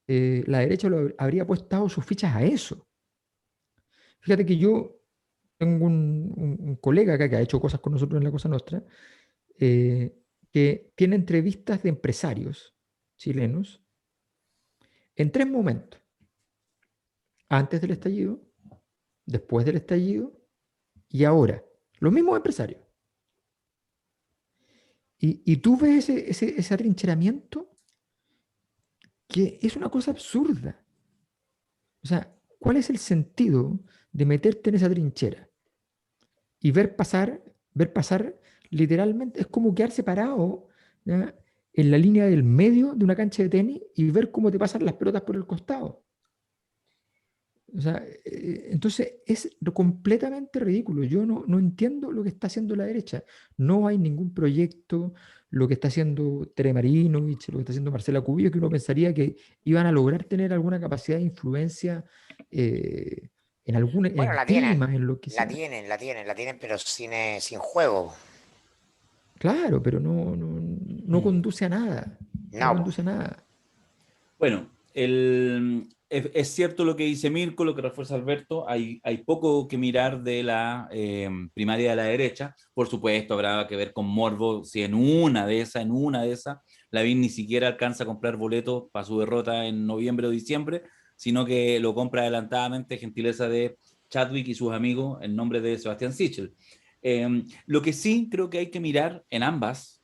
[SPEAKER 3] la derecha habría puesto sus fichas a eso. Fíjate que yo tengo un colega acá que ha hecho cosas con nosotros en la Cosa Nostra, eh, que tiene entrevistas de empresarios chilenos en tres momentos. Antes del estallido, después del estallido y ahora. Los mismos empresarios. Y tú ves ese atrincheramiento que es una cosa absurda. O sea, ¿cuál es el sentido de meterte en esa trinchera y ver pasar literalmente? Es como quedar parado, ¿ya?, en la línea del medio de una cancha de tenis y ver cómo te pasan las pelotas por el costado. O sea, entonces es completamente ridículo. Yo no entiendo lo que está haciendo la derecha. No hay ningún proyecto, lo que está haciendo Tere Marinovich, lo que está haciendo Marcela Cubillo, que uno pensaría que iban a lograr tener alguna capacidad de influencia
[SPEAKER 4] Bueno,
[SPEAKER 3] en temas, en lo que sea.
[SPEAKER 4] la tienen, pero sin juego.
[SPEAKER 3] Claro, pero no conduce a nada. No
[SPEAKER 4] No,
[SPEAKER 3] conduce a nada.
[SPEAKER 2] Bueno, es cierto lo que dice Mirko, lo que refuerza Alberto, hay poco que mirar de la primaria de la derecha. Por supuesto, habrá que ver con morbo si en una de esas, Lavín ni siquiera alcanza a comprar boletos para su derrota en noviembre o diciembre, sino que lo compra adelantadamente, gentileza de Chadwick y sus amigos, en nombre de Sebastián Sichel. Lo que sí creo que hay que mirar en ambas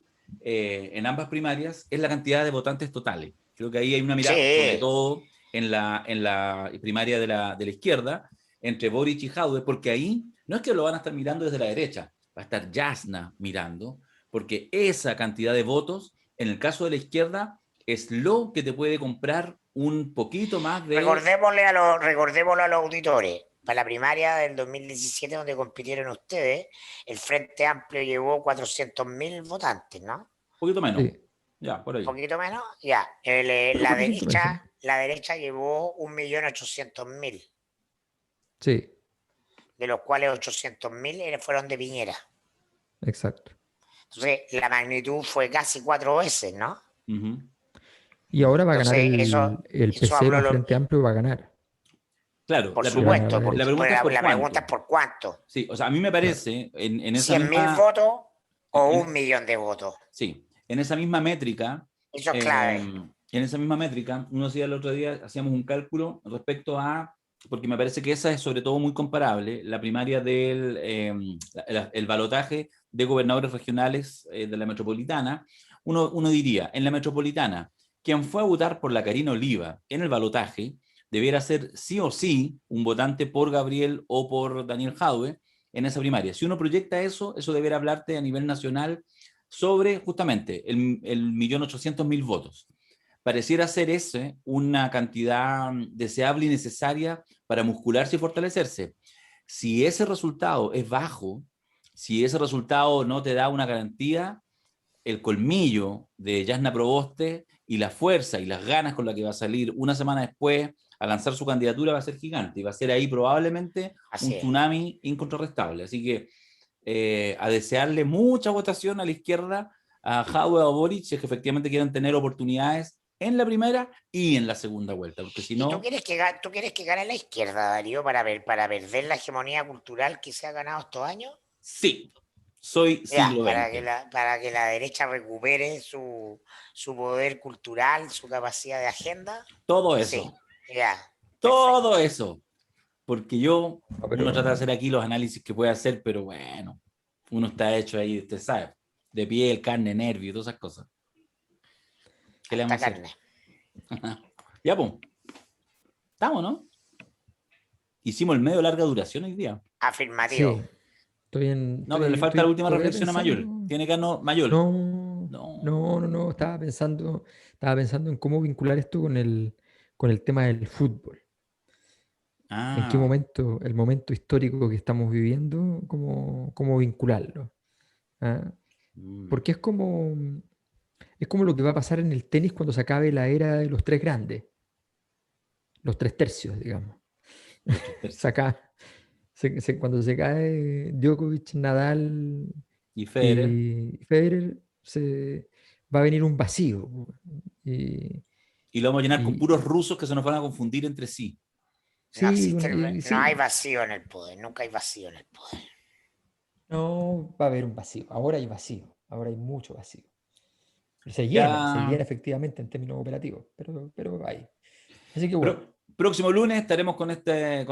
[SPEAKER 2] primarias es la cantidad de votantes totales. Creo que ahí hay una mirada, sobre
[SPEAKER 4] sí.
[SPEAKER 2] todo en la primaria de la izquierda, entre Boric y Jadwe, porque ahí no es que lo van a estar mirando desde la derecha, va a estar Jasna mirando, porque esa cantidad de votos, en el caso de la izquierda, es lo que te puede comprar un poquito más de...
[SPEAKER 4] Recordémoslo a los auditores. Para la primaria del 2017, donde compitieron ustedes, el Frente Amplio llevó 400.000 votantes, ¿no?
[SPEAKER 2] Un poquito menos,
[SPEAKER 3] Sí,
[SPEAKER 2] ya, por ahí.
[SPEAKER 4] Un poquito menos, ya.
[SPEAKER 3] pero poquitito eso.
[SPEAKER 4] La derecha llevó 1.800.000.
[SPEAKER 3] Sí.
[SPEAKER 4] de los cuales 800.000 fueron de Piñera.
[SPEAKER 3] Exacto.
[SPEAKER 4] Entonces, la magnitud fue casi 4 veces, ¿no?
[SPEAKER 2] Ujú.
[SPEAKER 3] Y ahora va a ganar
[SPEAKER 4] Entonces,
[SPEAKER 3] el
[SPEAKER 4] eso habló
[SPEAKER 3] PC más Frente Amplio, va a ganar.
[SPEAKER 2] Claro,
[SPEAKER 4] por
[SPEAKER 2] la
[SPEAKER 3] Y va a ganar
[SPEAKER 2] pregunta,
[SPEAKER 3] la
[SPEAKER 4] supuesto,
[SPEAKER 2] la
[SPEAKER 3] derecha.
[SPEAKER 2] pregunta es por
[SPEAKER 4] la pregunta es
[SPEAKER 2] cuánto.
[SPEAKER 4] por cuánto.
[SPEAKER 2] Sí, o sea, a mí me
[SPEAKER 3] Claro.
[SPEAKER 2] parece en esa
[SPEAKER 4] 100.000
[SPEAKER 2] misma,
[SPEAKER 4] votos o
[SPEAKER 2] en-
[SPEAKER 4] 1.000.000 de votos.
[SPEAKER 2] sí, en esa misma métrica,
[SPEAKER 4] Eso es clave.
[SPEAKER 2] en esa misma métrica, uno hacía el otro día, hacíamos un cálculo respecto a, porque me parece que esa es sobre todo muy comparable, la primaria del el balotaje de gobernadores regionales de la metropolitana. Uno diría, en la metropolitana, quien fue a votar por la Karina Oliva en el balotaje debiera ser sí o sí un votante por Gabriel o por Daniel Jadwe en esa primaria. Si uno proyecta eso, eso debería hablarte a nivel nacional sobre justamente el 1.800.000 votos. Pareciera ser ese una cantidad deseable y necesaria para muscularse y fortalecerse. Si ese resultado es bajo, si ese resultado no te da una garantía, el colmillo de Jasna Proboste y la fuerza y las ganas con la que va a salir una semana después a lanzar su candidatura va a ser gigante y va a ser ahí probablemente
[SPEAKER 4] Así
[SPEAKER 2] un
[SPEAKER 4] es.
[SPEAKER 2] tsunami incontrarrestable. Así que a desearle mucha votación a la izquierda, a Jadwe o a Boric, si es que efectivamente quieren tener oportunidades en la primera y en la segunda vuelta, porque si
[SPEAKER 4] ¿Y tú
[SPEAKER 2] no,
[SPEAKER 4] quieres que gane la izquierda, Darío, para perder la hegemonía cultural que se ha ganado estos años?
[SPEAKER 2] sí, soy
[SPEAKER 4] Ya,
[SPEAKER 2] siglo XX.
[SPEAKER 4] para que la derecha recupere su poder cultural, su capacidad de agenda.
[SPEAKER 2] Todo
[SPEAKER 4] Sí,
[SPEAKER 2] eso,
[SPEAKER 4] ya,
[SPEAKER 2] todo
[SPEAKER 4] perfecto.
[SPEAKER 2] eso, porque yo,
[SPEAKER 3] No,
[SPEAKER 2] uno trata de
[SPEAKER 3] pero
[SPEAKER 2] hacer aquí los análisis que puede hacer, pero bueno, uno está hecho ahí, usted sabe, de piel, carne, nervio y todas esas cosas. ¿Qué le
[SPEAKER 4] Hasta
[SPEAKER 2] vamos a hacer?
[SPEAKER 4] carne.
[SPEAKER 2] Ya, pues, estamos, ¿no? Hicimos el medio de larga duración hoy día.
[SPEAKER 4] Afirmativo.
[SPEAKER 3] sí, estoy en,
[SPEAKER 2] No, pero le falta la
[SPEAKER 3] estoy
[SPEAKER 2] última
[SPEAKER 3] todavía
[SPEAKER 2] reflexión a Mayol.
[SPEAKER 3] pensando.
[SPEAKER 2] Tiene que darnos Mayol.
[SPEAKER 3] No,
[SPEAKER 2] No.
[SPEAKER 3] no, no, no. Estaba pensando en cómo vincular esto con el tema del fútbol. En qué
[SPEAKER 2] Ah.
[SPEAKER 3] momento, el momento histórico que estamos viviendo, cómo vincularlo. ¿Ah?
[SPEAKER 2] Mm,
[SPEAKER 3] Porque es como lo que va a pasar en el tenis cuando se acabe la era de los tres grandes, los tres tercios, digamos.
[SPEAKER 2] los tres
[SPEAKER 3] Se
[SPEAKER 2] tercios.
[SPEAKER 3] acaba- cuando se cae Djokovic, Nadal
[SPEAKER 2] Y Federer.
[SPEAKER 3] y Federer, va a venir un vacío. Y,
[SPEAKER 2] Y lo vamos a llenar con
[SPEAKER 3] y-
[SPEAKER 2] puros rusos que se nos van a confundir entre sí.
[SPEAKER 4] No
[SPEAKER 3] sí,
[SPEAKER 4] existe, no hay
[SPEAKER 3] sí,
[SPEAKER 4] vacío en el poder, nunca hay vacío en el poder.
[SPEAKER 3] no va a haber un vacío. Ahora hay vacío, ahora hay mucho vacío. Se llena
[SPEAKER 2] Ya.
[SPEAKER 3] efectivamente en términos operativos, pero hay. Así que bueno,
[SPEAKER 2] Próximo lunes estaremos con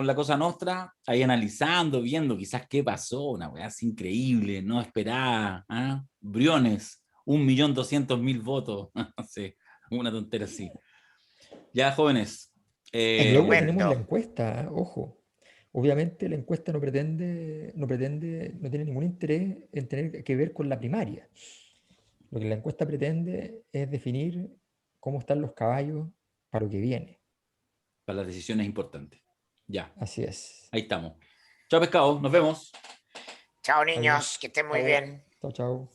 [SPEAKER 2] la cosa nostra, ahí analizando, viendo quizás qué pasó, una weá así increíble, no esperada. ¿Ah? Briones, 1.200.000 votos. Sí, una tontera así. Ya, jóvenes.
[SPEAKER 3] y luego tenemos la
[SPEAKER 4] Estupendo.
[SPEAKER 3] encuesta, ojo. Obviamente la encuesta no tiene ningún interés en tener que ver con la primaria. Lo que la encuesta pretende es definir cómo están los caballos para lo que viene.
[SPEAKER 2] Para las decisiones importantes. Ya,
[SPEAKER 3] Así es.
[SPEAKER 2] ahí estamos. Chao, pescado, nos vemos.
[SPEAKER 4] Chao,
[SPEAKER 3] ¿Está bien?
[SPEAKER 4] niños, que estén muy
[SPEAKER 3] Chao,
[SPEAKER 4] bien.
[SPEAKER 3] chao, chao.